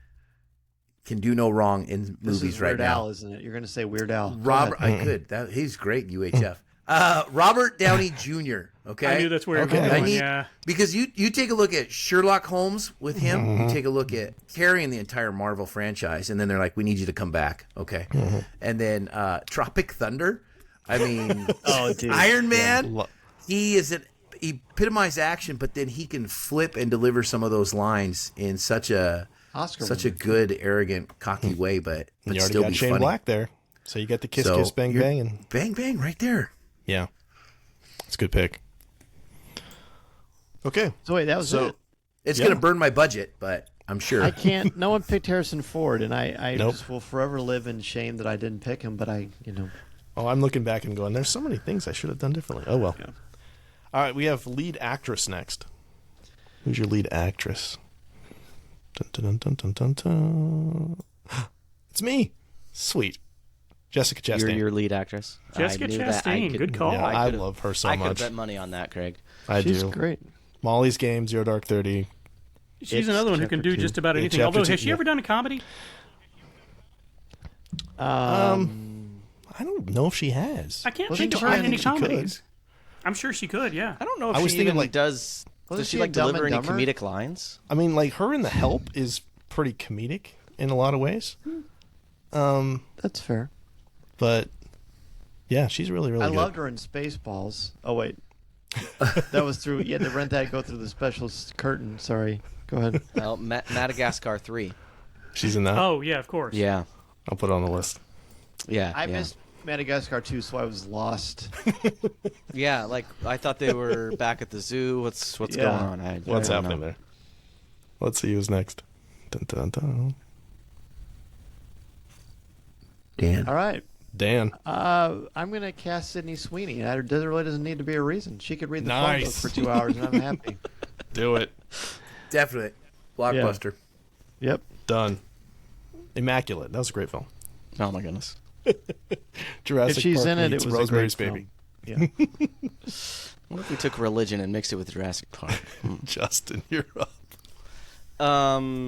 can do no wrong in This movies is right Weird now. Al, isn't it? You're going to say Weird Al. Go Robert, ahead. I could. He's great, UHF. Robert Downey Jr., okay? I knew that's where Okay. you're I going. need, Yeah. because you take a look at Sherlock Holmes with him, you take a look at carrying the entire Marvel franchise, and then they're like, we need you to come back, okay? And then Tropic Thunder, I mean, Oh, dude. Iron Man, Lo- he epitomized action, but then he can flip and deliver some of those lines in such a Oscar good, arrogant, cocky way, but You already still got be Shane funny. Black there. So you got the kiss, So, kiss, bang, you're- bang, and Bang, bang, right there. yeah. It's a good pick. Okay. So wait, that was So- it. It's Yeah. going to burn my budget, but I'm sure. I can't. No one picked Harrison Ford, and I Nope. just will forever live in shame that I didn't pick him. But Oh, I'm looking back and going, there's so many things I should have done differently. Oh, well. Yeah. All right, we have lead actress next. Who's your lead actress? Dun, dun, dun, dun, dun, dun. It's me. Sweet. Jessica Chastain. You're your lead actress. Jessica I knew that. I Chastain, could- good call. Yeah, I I could've- love her so I could have much. bet money on that, Craig. I She's do. great. Molly's Game, Zero Dark 30. She's It's another one who can chapter do two. just about Yeah, anything. chapter Although, two, has she yeah. ever done a comedy? I don't know if she has. I can't Wasn't think of she- her I in any think she could. comedies. I'm sure she could, yeah. I don't know if I was she thinking, even like- does. Wasn't Does she she like in Dumb deliver and any Dumber? comedic lines? I mean, like, her in The Help is pretty comedic in a lot of ways. That's fair. But, yeah, she's really, really I good. loved her in Spaceballs. Oh wait, that was through. You had to rent that. Go through the special curtain. Sorry. Go ahead. Well, Madagascar 3. She's in that. Oh, yeah, of course. Yeah. I'll put it on the list. Yeah. I yeah. missed Madagascar 2, so I was lost. Yeah, like I thought they were back at the zoo. What's Yeah. going on? What's I don't happening know. there? Let's see who's next. Dun, dun, dun. Dan. All right. Dan. I'm gonna cast Sydney Sweeney. There really doesn't need to be a reason. She could read the phone book Nice. for 2 hours, and I'm happy. Do it. Definitely. Blockbuster. Yep. Done. Immaculate. That was a great film. Oh my goodness. Jurassic If she's Park in it, meets it was Rosemary's a great Baby. film. Yeah. What if we took religion and mixed it with Jurassic Park? Justin, you're up.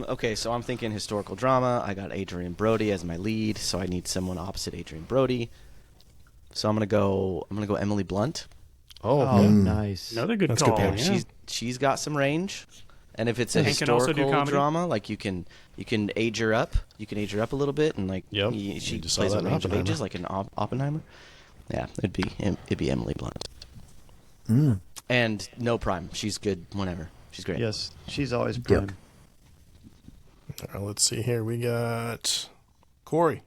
Okay, so I'm thinking historical drama. I got Adrian Brody as my lead, so I need someone opposite Adrian Brody. So I'm gonna go Emily Blunt. Oh, nice. Another good That's call. good pick. Yeah. She's got some range, and if it's a And can also do historical comedy. drama, like you can age her up. You can age her up a little bit, and like Yep. she You just saw plays that a in range of Oppenheimer. ages, like in Oppenheimer. Yeah, it'd be Emily Blunt. And no prime. She's good whenever. She's great. Yes, she's always prime. All right, let's see here. We got Corey.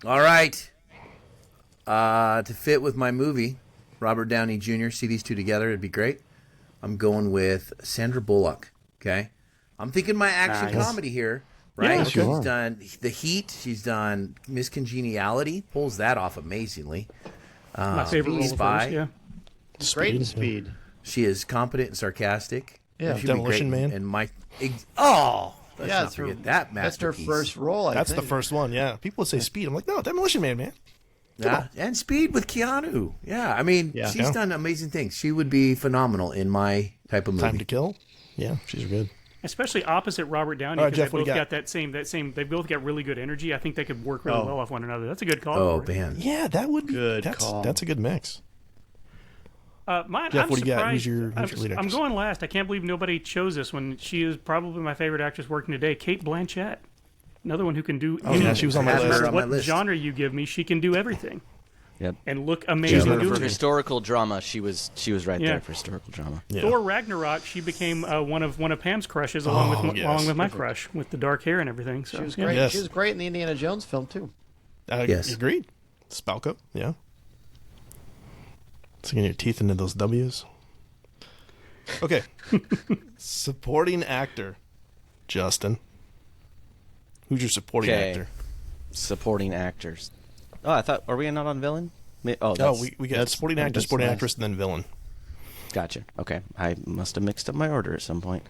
All right. To fit with my movie, Robert Downey Jr., see these two together, it'd be great. I'm going with Sandra Bullock. Okay. I'm thinking my action comedy here, right? Yeah, She's sure. done The Heat. She's done Miss Congeniality. Pulls that off amazingly. My favorite role of Spy. hers, yeah. Great in Speed. speed. She is competent and sarcastic. Yeah. She'd be Demolition great. Man. And let's Yeah, not it's her- forget that That's her masterpiece. first role. I That's the think. first one, yeah. People would say Speed. I'm like, no, Demolition Man, man. Yeah, and Speed with Keanu. Yeah, I mean, Yeah. she's Yeah. done amazing things. She would be phenomenal in my type of movie. Time to Kill. Yeah, she's good. Especially opposite Robert Downey, All right, because Jeff, they what do both you got that same. They both got really good energy. I think they could work really well off one another. That's a good call. Oh, Corey. man. Yeah, that would be Good that's, call. That's a good mix. Mine, Jeff, I'm what do you got? surprised. Who's your lead I'm actress? going last. I can't believe nobody chose this one. She is probably my favorite actress working today, Kate Blanchett. Another one who can do anything. yeah, she was on my Have her list. on my What list. genre you give me, she can do everything Yep. and look For amazing doing it. historical drama, she was right Yeah. there for historical drama. Yeah. Thor Ragnarok, she became one of Pam's crushes, along yes. with my crush, with the dark hair and everything. So She was yeah. great. Yes. She was great in the Indiana Jones film too. Yes. Agreed. Spalco, yeah. Sinking your teeth into those W's. Okay. Supporting actor. Justin. Who's your supporting Okay. actor? Supporting actors. Oh, I thought, are we not on villain? Oh, Oh, that's, we got that's- supporting actor, that's supporting nice. actress, and then villain. Gotcha. Okay, I must have mixed up my order at some point.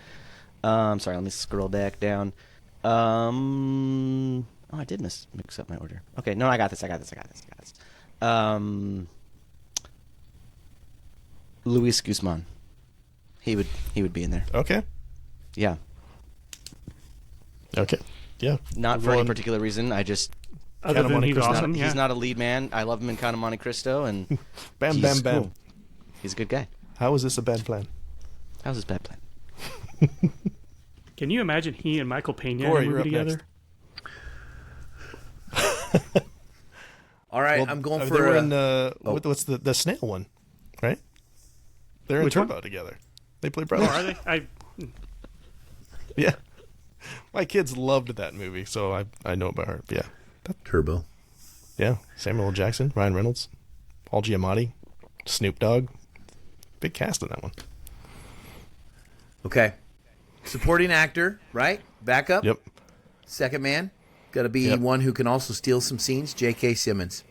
Sorry, let me scroll back down. Oh, I did mix up my order. Okay, no, I got this. Luis Guzman. He would be in there. Okay. Yeah. Okay. Yeah. Not for any particular reason. I just Other Count of than Monte he's Cristo. awesome, he's yeah. not a lead man. I love him in Count of Monte Cristo, and Bam, he's bam, bam. cool. He's a good guy. How is this a bad plan? How's his bad plan? Can you imagine he and Michael Pena Corey, in a you're movie up together? All right, Well, I'm going they for were in what's the snail one, right? They're in Which Turbo one? together. They play Oh, brothers. are they? Yeah. My kids loved that movie, so I know it by heart. Yeah. Turbo. Yeah. Samuel L. Jackson, Ryan Reynolds, Paul Giamatti, Snoop Dogg. Big cast in that one. Okay. Supporting actor, right? Backup. Yep. Second man. Got to be Yep. one who can also steal some scenes. J.K. Simmons.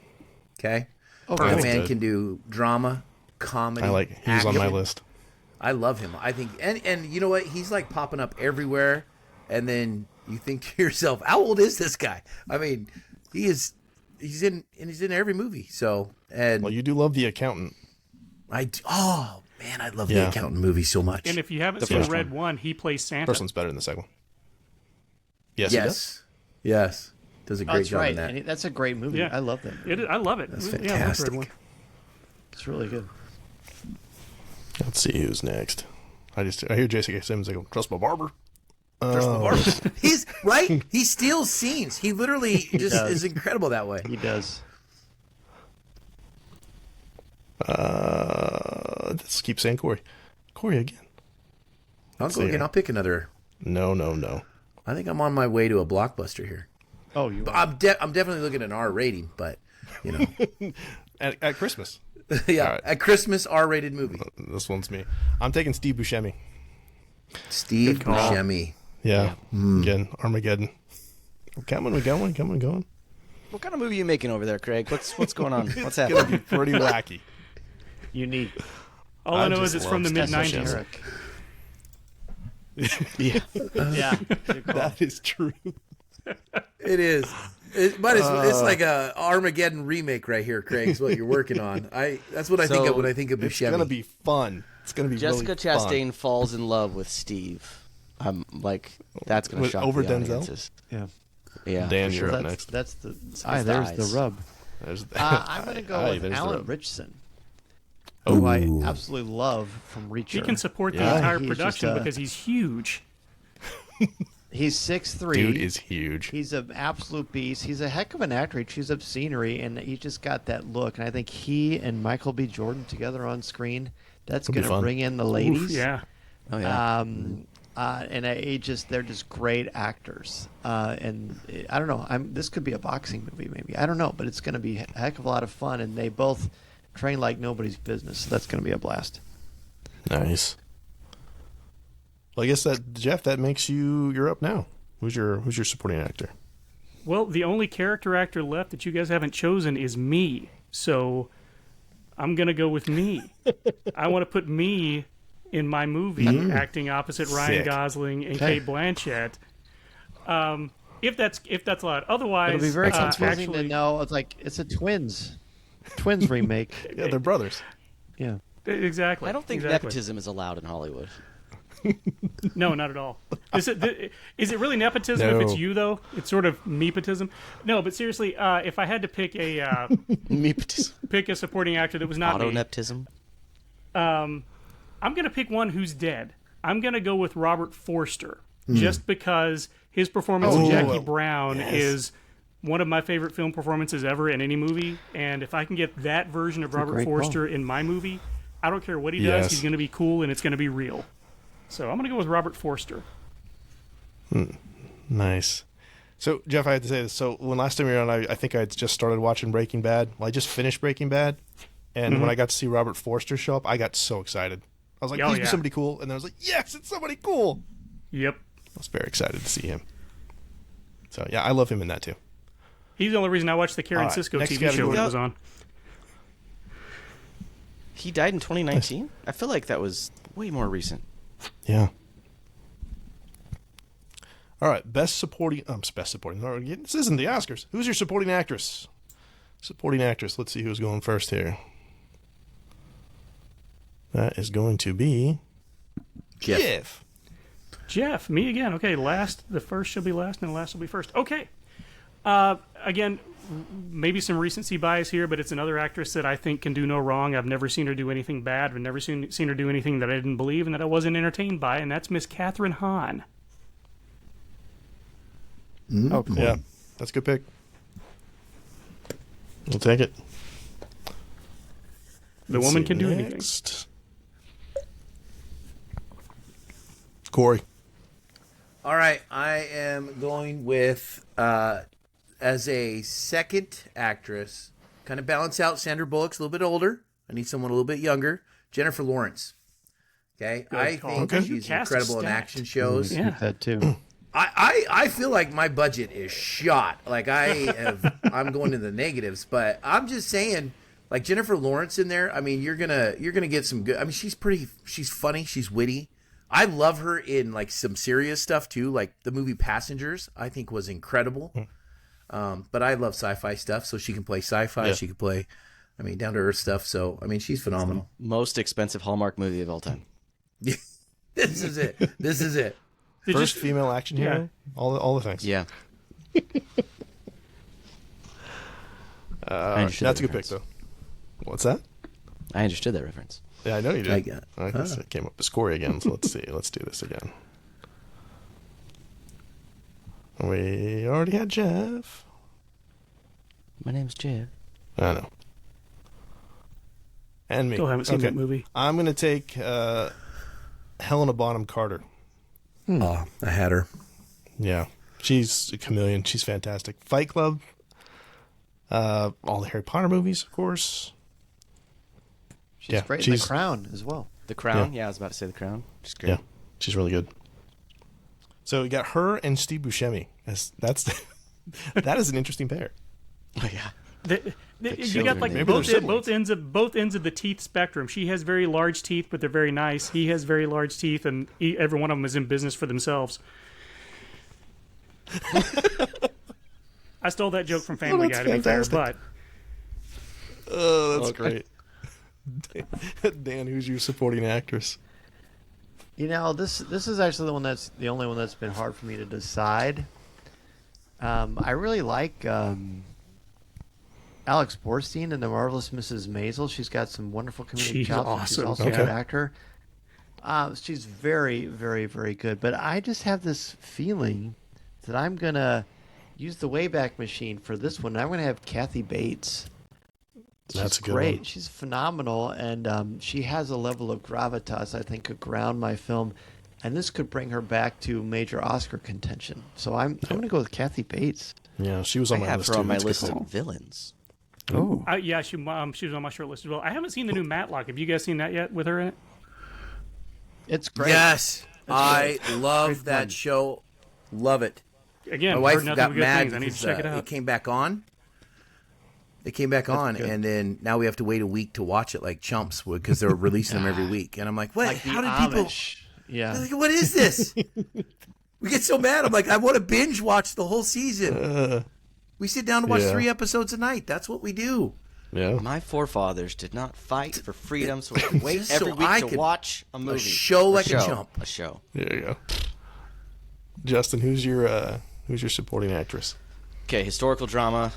Okay. Oh, That that's man good. can do drama, comedy. He was on my action. list. I love him. I think, and you know what? He's like popping up everywhere, and then you think to yourself, how old is this guy? I mean, he's in every movie. So, and Well, you do love The Accountant. oh man, I love the Accountant movie so much. And if you haven't seen Red One, he plays Santa. First one's better than the second one. Yes, he does. Yes. Does a great That's job right. in that. And that's a great movie. Yeah. I love that movie. I love it. That's Yeah, I love fantastic. Red One. It's really good. Let's see who's next. I hear J.C. Simmons. I go, trust my barber. He's right. He steals scenes. He literally just is incredible that way. He does. Let's keep saying Corey. Corey again. I'll go again. I'll pick another. No. I think I'm on my way to a blockbuster here. Oh, you are. I'm definitely looking at an R rating, but you know, At Christmas. yeah, right. a Christmas R-rated movie. This one's me. I'm taking Steve Buscemi. Steve Buscemi. Yeah. Again, Armageddon. We're going. What kind of movie are you making over there, Craig? What's going on? What's It's gonna be happening? pretty wacky. Unique. All I know just is it's from the love mid Steve '90s. Yeah, Yeah. that is true. It is. But it's like a Armageddon remake right here, Craig. Is what you're working on. That's what I think of when I think of Buscemi. It's gonna be fun. It's gonna be Jessica really Chastain falls in love with Steve. Like that's gonna With- shock over the Denzel? audiences. Yeah. Yeah, fun. Dan, for you're sure. up next. That's the. his There's thighs. the rub. There's I'm going to go with there's the Alan rub. Richardson, who I absolutely love from Reacher. He can support the Yeah. entire He's just, production because he's huge. He's 6'3". Dude is huge. He's an absolute beast. He's a heck of an actor. He chews up scenery, and he just got that look. And I think he and Michael B. Jordan together on screen, that's It'll be going to fun. bring in the ladies. Oof, yeah. Oh yeah. They're just great actors. And I don't know. This could be a boxing movie, maybe. I don't know, but it's going to be a heck of a lot of fun. And they both train like nobody's business. So that's going to be a blast. Nice. Well, I guess that makes you're up now. Who's your supporting actor? Well, the only character actor left that you guys haven't chosen is me. So I'm going to go with me. I want to put me in my movie acting opposite Ryan Sick. Gosling and Okay. Kate Blanchett. If that's allowed. Otherwise, It'll be very confusing actually, to know. It's a Twins remake. Yeah, they're brothers. Yeah. Exactly. I don't think exactly. nepotism is allowed in Hollywood. No, not at all. Is it really nepotism if it's No. you, though? It's sort of mepotism. No, but seriously, if I had to pick a supporting actor that was not Auto me, nepotism. I'm going to pick one who's dead. I'm going to go with Robert Forster, just because his performance of Jackie Brown is one of my favorite film performances ever in any movie. And if I can get that version of Robert great Forster in my movie, I don't care what he Yes. does, he's going to be cool and it's going to be real. So I'm going to go with Robert Forster. Nice. So, Jeff, I had to say this. So, when last time we were on, I think I had just started watching Breaking Bad. Well, I just finished Breaking Bad. And when I got to see Robert Forster show up, I got so excited. I was like, Oh, please be yeah. somebody cool. And then I was like, yes, it's somebody cool. Yep. I was very excited to see him. So, yeah, I love him in that, too. He's the only reason I watched the Karen All right, Cisco next TV show category. when it was on. He died in 2019. I feel like that was way more recent. Yeah. All right, best supporting. No, this isn't the Oscars. Who's your supporting actress? Supporting actress. Let's see who's going first here. That is going to be Jeff. Jeff, me again. Okay, the first shall be last, and the last will be first. Okay. Again, maybe some recency bias here, but it's another actress that I think can do no wrong. I've never seen her do anything bad. I've never seen her do anything that I didn't believe and that I wasn't entertained by, and that's Miss Catherine Hahn. Oh, cool. Yeah, that's a good pick. We'll take it. The woman can do anything. Next. Corey. All right, I am going with as a second actress, kind of balance out Sandra Bullock's a little bit older. I need someone a little bit younger. Jennifer Lawrence. Okay, I call. think Okay. she's Cast is incredible in stacked. action shows. Yeah. That too. I feel like my budget is shot. Like I'm going to the negatives, but I'm just saying, like Jennifer Lawrence in there. I mean, you're gonna get some good. I mean, she's funny, she's witty. I love her in like some serious stuff too, like the movie Passengers. I think was incredible. But I love sci-fi stuff, so she can play sci-fi. Yeah. She can play, I mean, down to earth stuff. So I mean, she's phenomenal. Most expensive Hallmark movie of all time. This is it. This is it. First female action hero. All the things. Yeah. That's a good pick, though. What's that? I understood that reference. Yeah, I know you did. I got it. I guess it came up as Corey again, so let's see. Let's do this again. We already had Jeff. My name's Jeff. I know. And me. Still haven't seen that movie. I'm going to take Helena Bonham Carter. Oh, I had her. Yeah. She's a chameleon. She's fantastic. Fight Club. All the Harry Potter movies, of course. She's great in The Crown as well. The Crown? Yeah, I was about to say The Crown. She's great. Yeah, she's really good. So we got her and Steve Buscemi. That is an interesting pair. Oh, yeah. You got like Maybe they're both ends of the teeth spectrum. She has very large teeth, but they're very nice. He has very large teeth, and every one of them is in business for themselves. I stole that joke from Family Guy, to be fair, but Oh, that's great. Dan, who's your supporting actress? You know, this is actually the only one that's been hard for me to decide. I really like Alex Borstein in The Marvelous Mrs. Maisel. She's got some wonderful comedic She's chops. awesome. She's also a good actor. She's very, very, very good. But I just have this feeling that I'm going to use the Wayback Machine for this one. I'm going to have Kathy Bates. That's She's a good great. one. She's phenomenal, and she has a level of gravitas I think could ground my film, and this could bring her back to major Oscar contention. So I'm going to go with Kathy Bates. Yeah, she was on I my have list her too. on my That's a good list call. of villains. Oh, yeah, she was on my short list as well. I haven't seen the new Matlock. Have you guys seen that yet with her in it? it's great. Yes, I love Great that fun. show. Love it. Again, My wife heard nothing got but good mad things. I need to because check it it out. came back on. It came back on, good. and then now we have to wait a week to watch it like chumps would because they're releasing them every week. And I'm like, what? Like the How did people? Amish. Yeah. They're like, what is this? We get so mad. I'm like, I want to binge watch the whole season. We sit down to watch 3 episodes a night. That's what we do. Yeah. My forefathers did not fight for freedom, so we could wait Just every so week I to could- watch a movie. show like a chump. A show. There you go. Justin, who's your supporting actress? Okay, historical drama.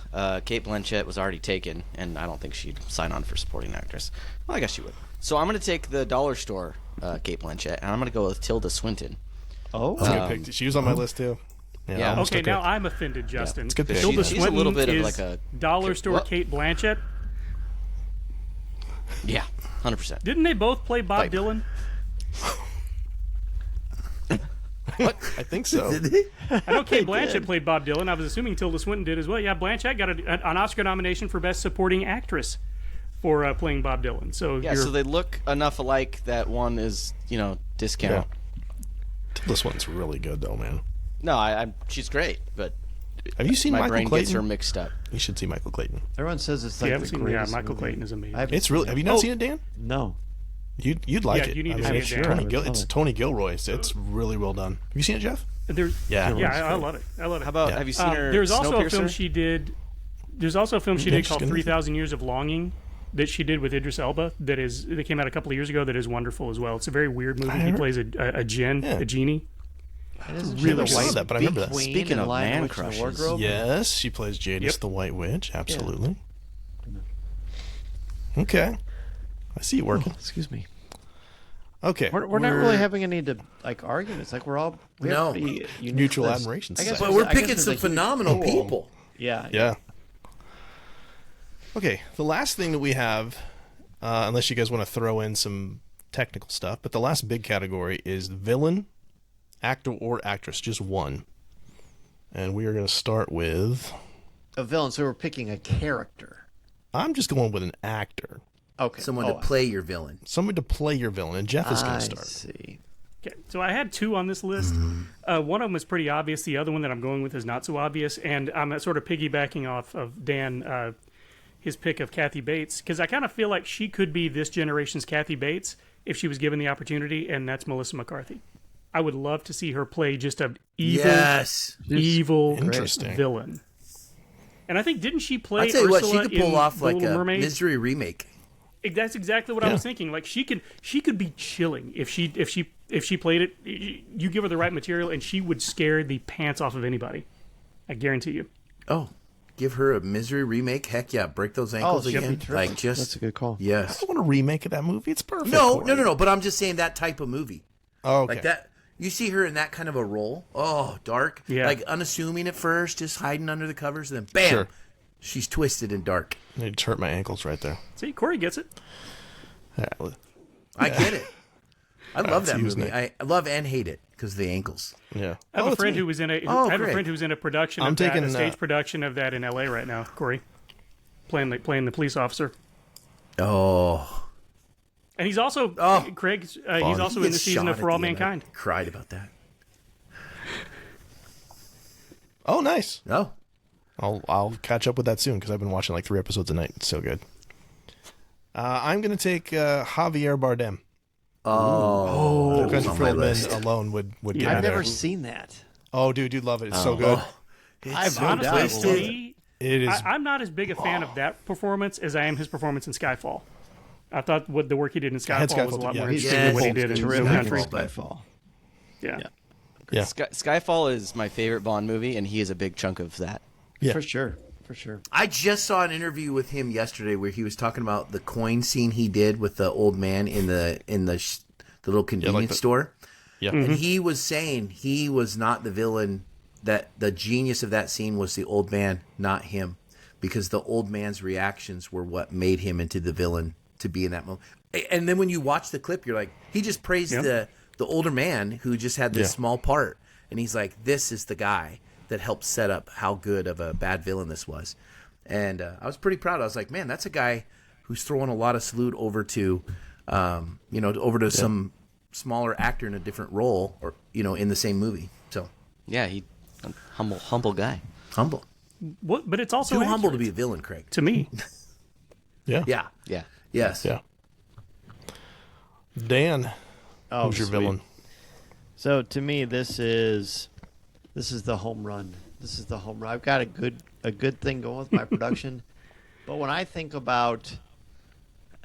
Kate Blanchett was already taken, and I don't think she'd sign on for supporting actress. Well, I guess she would. So I'm going to take the dollar store Kate Blanchett, and I'm going to go with Tilda Swinton. Oh, That's a good pick. She was on my list too. Yeah. I almost Okay, took her. now I'm offended, Justin. it's a good pick. Tilda She's a Swinton little bit of is like a dollar store what? Kate Blanchett. Yeah, 100%. Didn't they both play Bob Like- Dylan? I think so. I know Kate Blanchett played Bob Dylan. I was assuming Tilda Swinton did as well. Yeah, Blanchett got an Oscar nomination for Best Supporting Actress for playing Bob Dylan. So Yeah, so they look enough alike that one is, discount. This one's really good though, man. No, she's great, but Have you seen my Michael brain Clayton? gets her mixed up. You should see Michael Clayton. everyone says it's yeah, like I haven't the seen. Yeah, greatest Michael movie. Clayton is amazing. I haven't It's really. seen Have it. you not seen it, Dan? No. You'd like Yeah, it. you need to I mean, see it, it's Dan. Tony I it's would. Tony Gilroy. So it's really well done. Have you seen it, Jeff? Yeah, I love it. I love it. How about, have you seen her There's also a film Snowpiercer? she did. There's also a film she Yeah, did she's called good. 3,000 Years of Longing that she did with Idris Elba. That came out a couple of years ago. That is wonderful as well. It's a very weird movie. He plays a genie. And isn't Really she the saw white that, but I remember that. queen Speaking in of Lion, man Witch, and the crushes. Wardrobe? Yes, she plays Jadis Yep. the White Witch. Absolutely. Okay, I see you working. Excuse me. Okay, We're not really having any arguments. Like we have No. pretty unique Mutual lists. admiration I guess society. But we're I guess picking there's some a huge phenomenal pool. people. Yeah. Yeah. Okay, the last thing that we have, unless you guys want to throw in some technical stuff, but the last big category is villain, actor or actress, just one. And we are going to start with. A villain. So we're picking a character. I'm just going with an actor, Okay. Someone to play your villain. someone to play your villain, and Jeff is going I to start. see. Okay, so I had two on this list. One of them is pretty obvious. The other one that I'm going with is not so obvious, and I'm sort of piggybacking off of Dan. his pick of Kathy Bates, because I kind of feel like she could be this generation's Kathy Bates if she was given the opportunity, and that's Melissa McCarthy. I would love to see her play just a evil Interesting. villain. And I think, didn't she play I'll tell you Ursula what, she could pull in off The like Little a Mermaid? Misery remake. That's exactly what I was thinking. Like she could be chilling if she played it. You give her the right material, and she would scare the pants off of anybody. I guarantee you. Oh, give her a Misery remake? Heck yeah, break those ankles she'd be again. terrific. Like just That's a good call. Yes. I don't want a remake of that movie. It's perfect. No. Corey. But I'm just saying that type of movie. Oh, okay. Like that. You see her in that kind of a role. Oh, dark. Yeah. Like unassuming at first, just hiding under the covers, and then bam, Sure. she's twisted and dark. It just hurt my ankles right there. See, Corey gets it. Yeah. I get it. I love that excuse movie. me. I love and hate it because of the ankles. Yeah. I have a it's friend me. who was in a. Oh, I have a great. friend who's in a production I'm of that, taking, a stage production of that in L.A. right now. Corey, playing the police officer, Oh, and he's also Craig. He's also in the season of For All Mankind. I cried about that. Oh, nice. Oh, I'll catch up with that soon because I've been watching like 3 episodes a night. It's so good. I'm gonna take Javier Bardem. oh, Country on for my Old Men list. alone would get Yeah. me I've there. never seen that. Oh, dude, you'd love it. It's so good. I've so no doubt I will twisted. love it. Me, It is. I'm not as big a fan of that performance as I am his performance in Skyfall. I thought what the work he did in had Skyfall was a Skyfall, lot yeah. more He's interesting than what he did in terrific No in Country. Skyfall. Yeah. Yeah. Skyfall is my favorite Bond movie, and he is a big chunk of that. Yeah. For sure. For sure. I just saw an interview with him yesterday where he was talking about the coin scene he did with the old man in the little convenience store. Yeah. And he was saying he was not the villain, that the genius of that scene was the old man, not him. Because the old man's reactions were what made him into the villain to be in that moment. And then when you watch the clip, you're like, he just praised the older man who just had this small part. And he's like, this is the guy that helped set up how good of a bad villain this was. And I was pretty proud. I was like, man, that's a guy who's throwing a lot of salute over to, some smaller actor in a different role, or in the same movie. So Yeah, he humble guy. humble, But it's also too humble to accurate be a villain, Craig. to me. Yeah. Yeah. Yeah. Yes. Yeah. Dan, Oh, who's your sweet. villain? So to me, this is the home run. This is the home run. I've got a good thing going with my production, but when I think about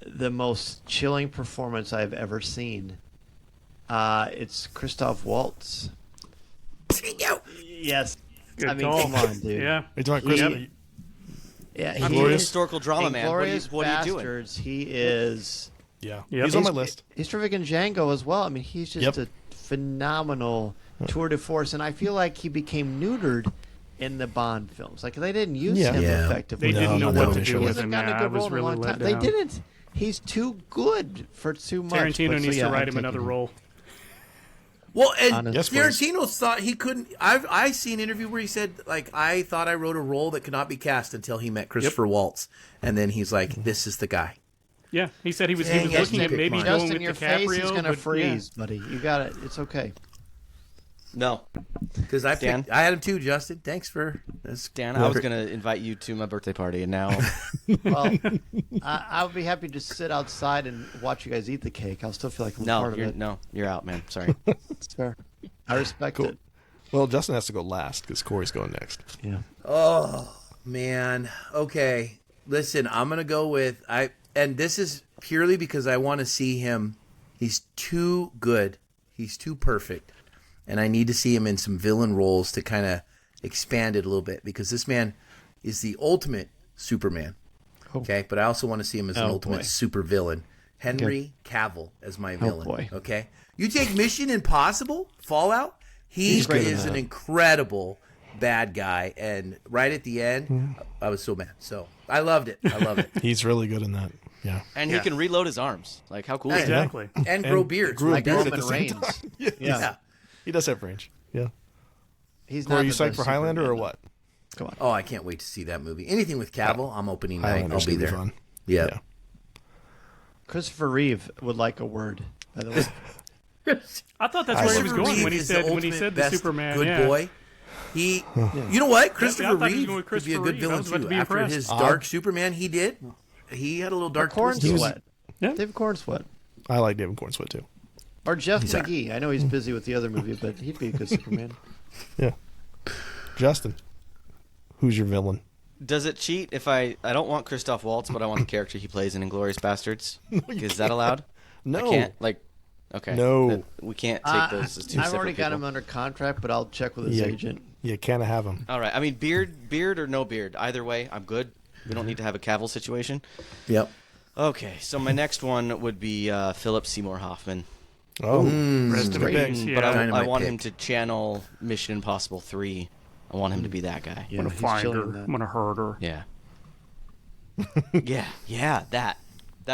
the most chilling performance I've ever seen, it's Christoph Waltz. Yes. Good I mean, call. come on, dude. Yeah. Are you talking Chris? He- Yeah, He's a Glorious- historical drama man. What are you Glorious doing? Bastards. He is. Yeah. Yep. He's on my list. He's terrific in Django as well. I mean, he's just Yep. a phenomenal tour de force, and I feel like he became neutered in the Bond films. Like they didn't use Yeah. him Yeah. effectively. They didn't know no, what to they do shouldn't. He with hasn't him. gotten Yeah, a I good was role in a really long let time. They down. didn't. He's too good for too much. Tarantino But, so, needs yeah, to write I'm him another taking role. Well, and Honest. Yes, please. Tarantino thought he couldn't. I seen an interview where he said, like, I thought I wrote a role that could not be cast until he met Christopher Waltz, and then he's like, this is the guy. Yeah, he said he was Dang, looking at Justin, maybe Justin, going Justin, with your DiCaprio. face is gonna but, freeze, buddy. You got it. It's okay. No, Because I Dan? had him too, Justin. Thanks for this. Dan, I was gonna invite you to my birthday party, and now Well, I would be happy to sit outside and watch you guys eat the cake. I'll still feel like I'm part of it. you're out, man. Sorry. It's fair. I respect Cool. it. Well, Justin has to go last because Corey's going next. Yeah. Oh, man. Okay. Listen, I'm going to go with... And this is purely because I want to see him. He's too good. He's too perfect. And I need to see him in some villain roles to kind of expand it a little bit, because this man is the ultimate Superman. Okay? But I also want to see him as an ultimate boy. super villain. Henry Cavill as my villain. boy. Okay? You take Mission Impossible, Fallout, he He's great in is that. an incredible bad guy, and right at the end, I was so mad. So I loved it. I love it. He's really good in that. Yeah. And he can reload his arms. Like, how cool is that? Exactly. And grow beards. grew a Like, beard that's at the Roman same Reigns. time. Yeah. yeah. He does have range. Yeah. He's Corey, not you the psyched best for Highlander Superman, or though. what? Come on. Oh, I can't wait to see that movie. Anything with Cavill, I'm opening night. Highlander's I'll be gonna there. fun. Yeah. Yeah. Christopher Reeve would like a word, by the way. I thought that's where he was Christopher going Reeve when he is said the when he ultimate said the best Superman. good yeah. boy. You know what? Christopher I thought he was Reeve going with could be a Christopher good Reeve. I villain was about to too. be After impressed. his dark Superman, he had a little dark Corn twist. Sweat. Yeah. David Corn Sweat. I like David Corn Sweat too. Or Jeff He's all McGee. I know he's busy with the other movie, but he'd be a good Superman. Yeah. Justin, who's your villain? Does it cheat if I don't want Christoph Waltz, but I want the character he plays in Inglourious Bastards? Is that allowed? No. I can't, okay. No. We can't take those as two I've separate already got people. him under contract, but I'll check with his agent. You can't have him. All right. I mean, beard or no beard. Either way, I'm good. We don't need to have a Cavill situation. Yep. Okay, so my next one would be Philip Seymour Hoffman. Oh, Rest of the great. picks, But yeah. I Dynamite want pick. him to channel Mission Impossible 3. I want him to be that guy. Yeah, I'm gonna he's find chilling her. in that. I'm gonna hurt her. Yeah. That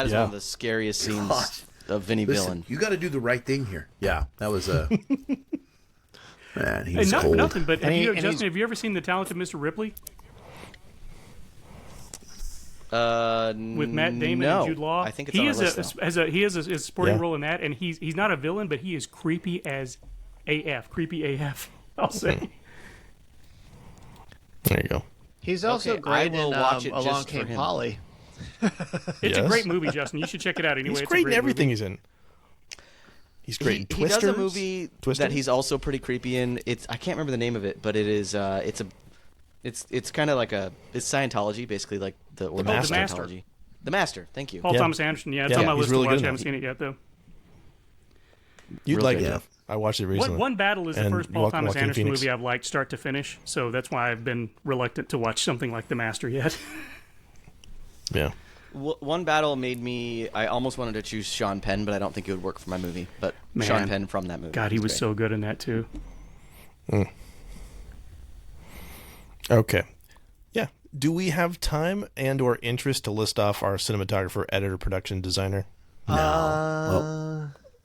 is Yeah. one of the scariest scenes Gosh. of Vinny Listen, Villain. you got to do the right thing here. Yeah, that was a man. He And was cold. nothing, but And Justin, he's- have you ever seen The Talented Mr. Ripley with Matt Damon no. and Jude Law? I think it's he on is our list now. he has a supporting Yeah. role in that, and he's not a villain, but he is creepy as AF. Creepy AF. I'll say. There you go. He's also Okay, I great will in watch it Along just for Came him. Polly. It's a Yes. great movie, Justin. You should check it out anyway. He's It's a great in great everything movie. he's in. He's great in He Twisters. does a movie Twister? that he's also pretty creepy in. I can't remember the name of it, but it is it's kind of like it's Scientology, basically like the order of Master. Scientology. The Master. Thank you. Paul Yeah. Thomas Anderson. Yeah, it's Yeah, on my he's list really to good watch. in I haven't that. seen it yet though. You'd Real like good. it, Jeff. I watched it recently. One Battle is the And first Paul Thomas Joaquin Anderson Phoenix. movie I've liked start to finish, so that's why I've been reluctant to watch something like The Master yet. Yeah. One Battle made me. I almost wanted to choose Sean Penn, but I don't think it would work for my movie. But Man. Sean Penn from that movie. God, he was great. so good in that too. Okay. Yeah. Do we have time and or interest to list off our cinematographer, editor, production designer?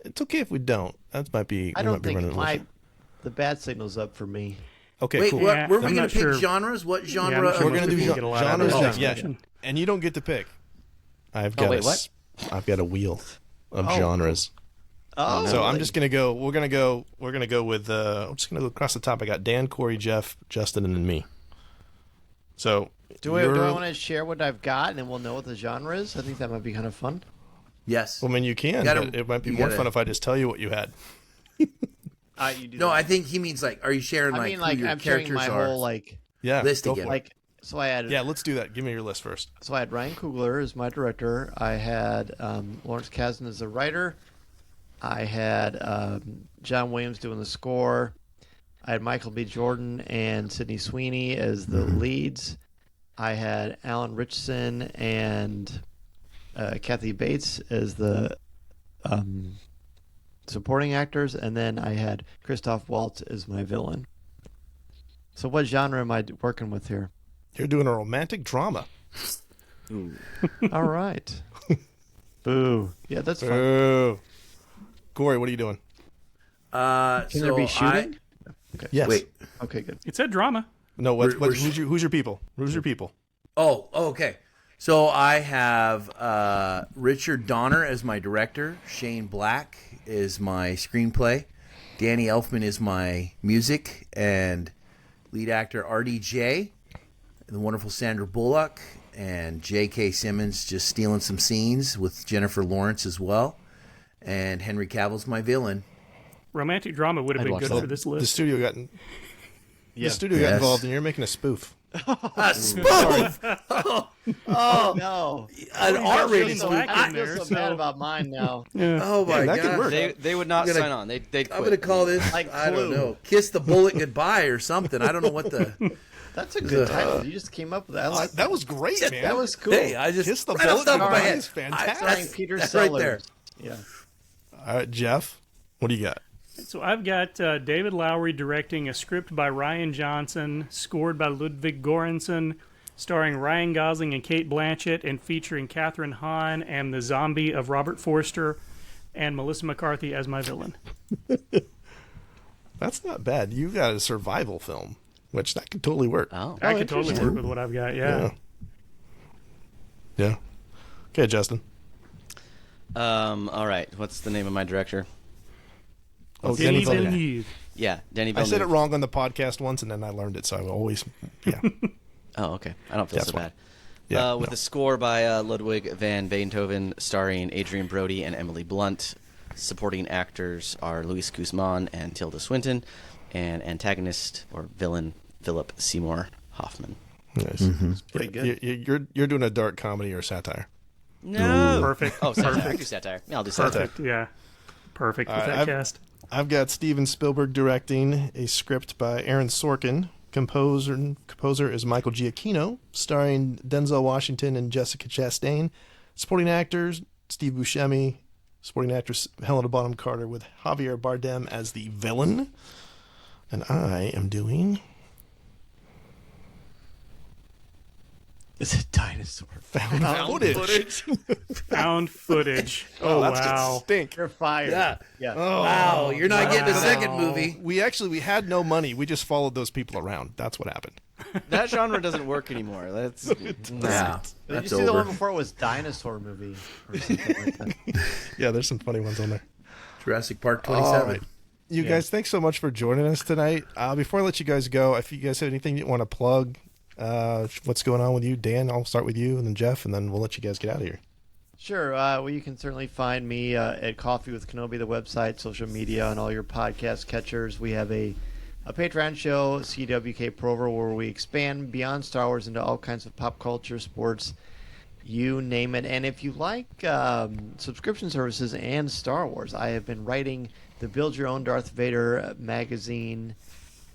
It's okay if we don't. That might be. I we don't might be think running low. the bad signal's up for me. Okay, Wait, cool. what? Yeah, Were we I'm going not to pick sure. genres? What Yeah, I'm genre? not sure We're most gonna do people get a lot out of genres that next. Yeah, discussion. and you don't get to pick. I've got wait, a, what? I've got a wheel of genres. Oh, So I'm just gonna go. We're gonna go with. I'm just gonna go across the top. I got Dan, Corey, Jeff, Justin, and then me. So do I you're- want to share what I've got and then we'll know what the genre is? I think that might be kind of fun. Yes. Well, I mean, you can. gotta- but it might be you more gotta- fun if I just tell you what you had. You do No, that. I think he means are you sharing I mean, who your I'm sharing characters my are? whole Yeah. List go again. for it. so I had Yeah, let's do that. Give me your list first. So I had Ryan Coogler as my director. I had Lawrence Kasdan as the writer. I had John Williams doing the score. I had Michael B. Jordan and Sydney Sweeney as the leads. I had Alan Richardson and Kathy Bates as the supporting actors, and then I had Christoph Waltz as my villain. So what genre am I working with here? You're doing a romantic drama. All right. Boo. Yeah, that's fun. Oh. Corey, what are you doing? Can there be shooting? Yes. Wait. Okay, good. It said drama. No. We're- Who's your people? Who's your people? Oh, okay. So I have Richard Donner as my director. Shane Black is my screenplay. Danny Elfman is my music, and lead actor RDJ, the wonderful Sandra Bullock, and J.K. Simmons just stealing some scenes with Jennifer Lawrence as well. And Henry Cavill's my villain. Romantic drama would have I'd been watch good that. for this The list. studio got Yes. involved, and you're making a spoof. A spoof! Oh no! An R-rated Shane spoof. Black I in feel there, so so- bad about mine now. Oh my that could god! work. They would not I'm gonna- sign on. They'd quit. I'm gonna call this Like I don't Clue. know, kiss the bullet goodbye or something. I don't know what the. That's a good title. You just came up with that. I like That was great, man. that. Was cool. Hey, I just Kiss the right off bullet top of my goodbye head. is fantastic. starring Peter that's Sellers. right there. Yeah. All right, Jeff, what do you got? So I've got David Lowery directing a script by Ryan Johnson, scored by Ludwig Göransson, starring Ryan Gosling and Kate Blanchett, and featuring Katherine Hahn and the zombie of Robert Forster, and Melissa McCarthy as my villain. That's not bad. You got a survival film, which that could totally work. Oh. I could totally interesting. work with what I've got. Yeah. Yeah. Okay, Justin. All right. What's the name of my director? Oh, Denis Denis Villeneuve. Yeah, Danny I Villeneuve. said it wrong on the podcast once, and then I learned it, so I always, yeah. Oh, okay. I don't feel That's so fine. bad. Yeah, With no. a score by Ludwig van Beethoven, starring Adrian Brody and Emily Blunt. Supporting actors are Luis Guzman and Tilda Swinton, and antagonist or villain Philip Seymour Hoffman. Nice. Pretty good. You're doing a dark comedy or satire. No, Perfect. Oh, satire. I do satire. Yeah, I'll do satire. Perfect. Yeah. Perfect with All right, that cast. I've got Steven Spielberg directing a script by Aaron Sorkin. Composer is Michael Giacchino, starring Denzel Washington and Jessica Chastain. Supporting actors, Steve Buscemi. Supporting actress Helena Bonham Carter with Javier Bardem as the villain. And I am doing It's a dinosaur. found footage. Found footage. Oh, that's wow. gonna stink. You're fired. Yeah. Yeah. Wow, you're not getting a second movie. We had no money. We just followed those people around. That's what happened. That genre doesn't work anymore. That's Yeah, Did you that's see the one over. before it was dinosaur movie or something like that? Yeah, there's some funny ones on there. Jurassic Park All 27. right. You guys, thanks so much for joining us tonight. Before I let you guys go, if you guys have anything you want to plug, what's going on with you, Dan? I'll start with you, and then Jeff, and then we'll let you guys get out of here. Sure. Well, you can certainly find me at Coffee with Kenobi, the website, social media, and all your podcast catchers. We have a Patreon show, CWK Prover, where we expand beyond Star Wars into all kinds of pop culture, sports, you name it. And if you like subscription services and Star Wars, I have been writing the Build Your Own Darth Vader magazine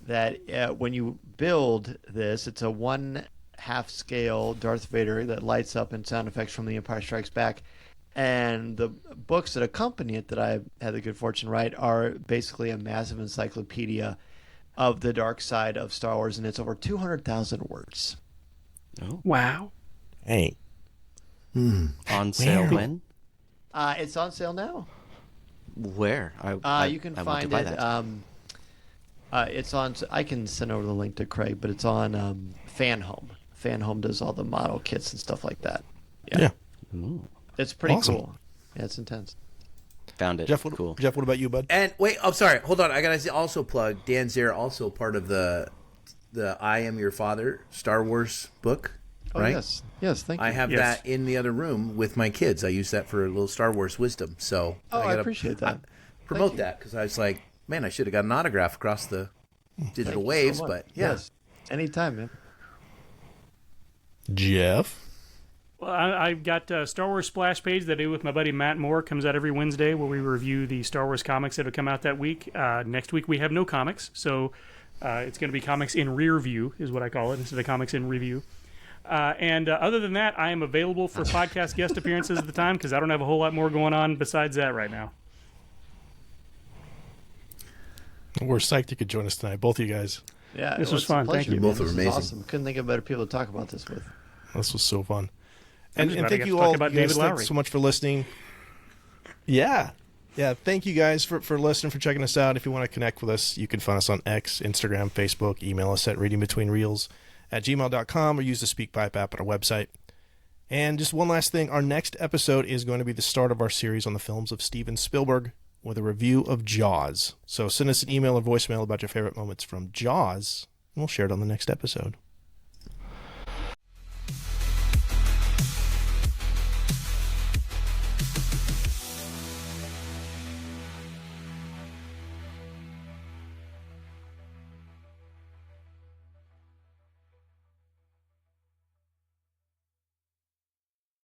that when you build this, it's a 1/2 scale Darth Vader that lights up in sound effects from The Empire Strikes Back. And the books that accompany it that I had the good fortune to write are basically a massive encyclopedia of the dark side of Star Wars, and it's over 200,000 words. Wow. Hey. on sale when? It's on sale now. Where? You can I want to find buy it. that. It's on. I can send over the link to Craig, but it's on Fan Home. Fan Home does all the model kits and stuff like that. Yeah. Ooh, It's pretty Awesome. cool. Yeah, it's intense. found it. Jeff, Cool. Jeff, what about you, bud? And wait, I'm sorry. Hold on. I gotta also plug Dan Zehr, also part of the I Am Your Father Star Wars book. Oh right? yes, thank you. I have Yes. that in the other room with my kids. I use that for a little Star Wars wisdom. So I gotta appreciate that. promote you. that because I was like, man, I should have got an autograph across the digital Thank you waves. so much. But yeah, Yes, anytime, man. Jeff? Well, I've got a Star Wars Splash page that I do with my buddy Matt Moore. Comes out every Wednesday where we review the Star Wars comics that have come out that week. Next week we have no comics, so it's going to be comics in rear view is what I call it instead of comics in review. And other than that, I am available for podcast guest appearances at the time because I don't have a whole lot more going on besides that right now. We're psyched you could join us tonight, both of you guys. Yeah, This it was fun. A pleasure, Thank you. man. Both were This is amazing. Awesome. Couldn't think of better people to talk about this with. This was so fun. I'm And just glad I thank got you to talk all. about You guys, David Lowery. thanks so much for listening. Yeah. Thank you guys for listening, for checking us out. If you want to connect with us, you can find us on X, Instagram, Facebook. Email us at readingbetweenreels@gmail.com or use the SpeakPipe app at our website. And just one last thing. Our next episode is going to be the start of our series on the films of Steven Spielberg with a review of Jaws. So send us an email or voicemail about your favorite moments from Jaws, and we'll share it on the next episode.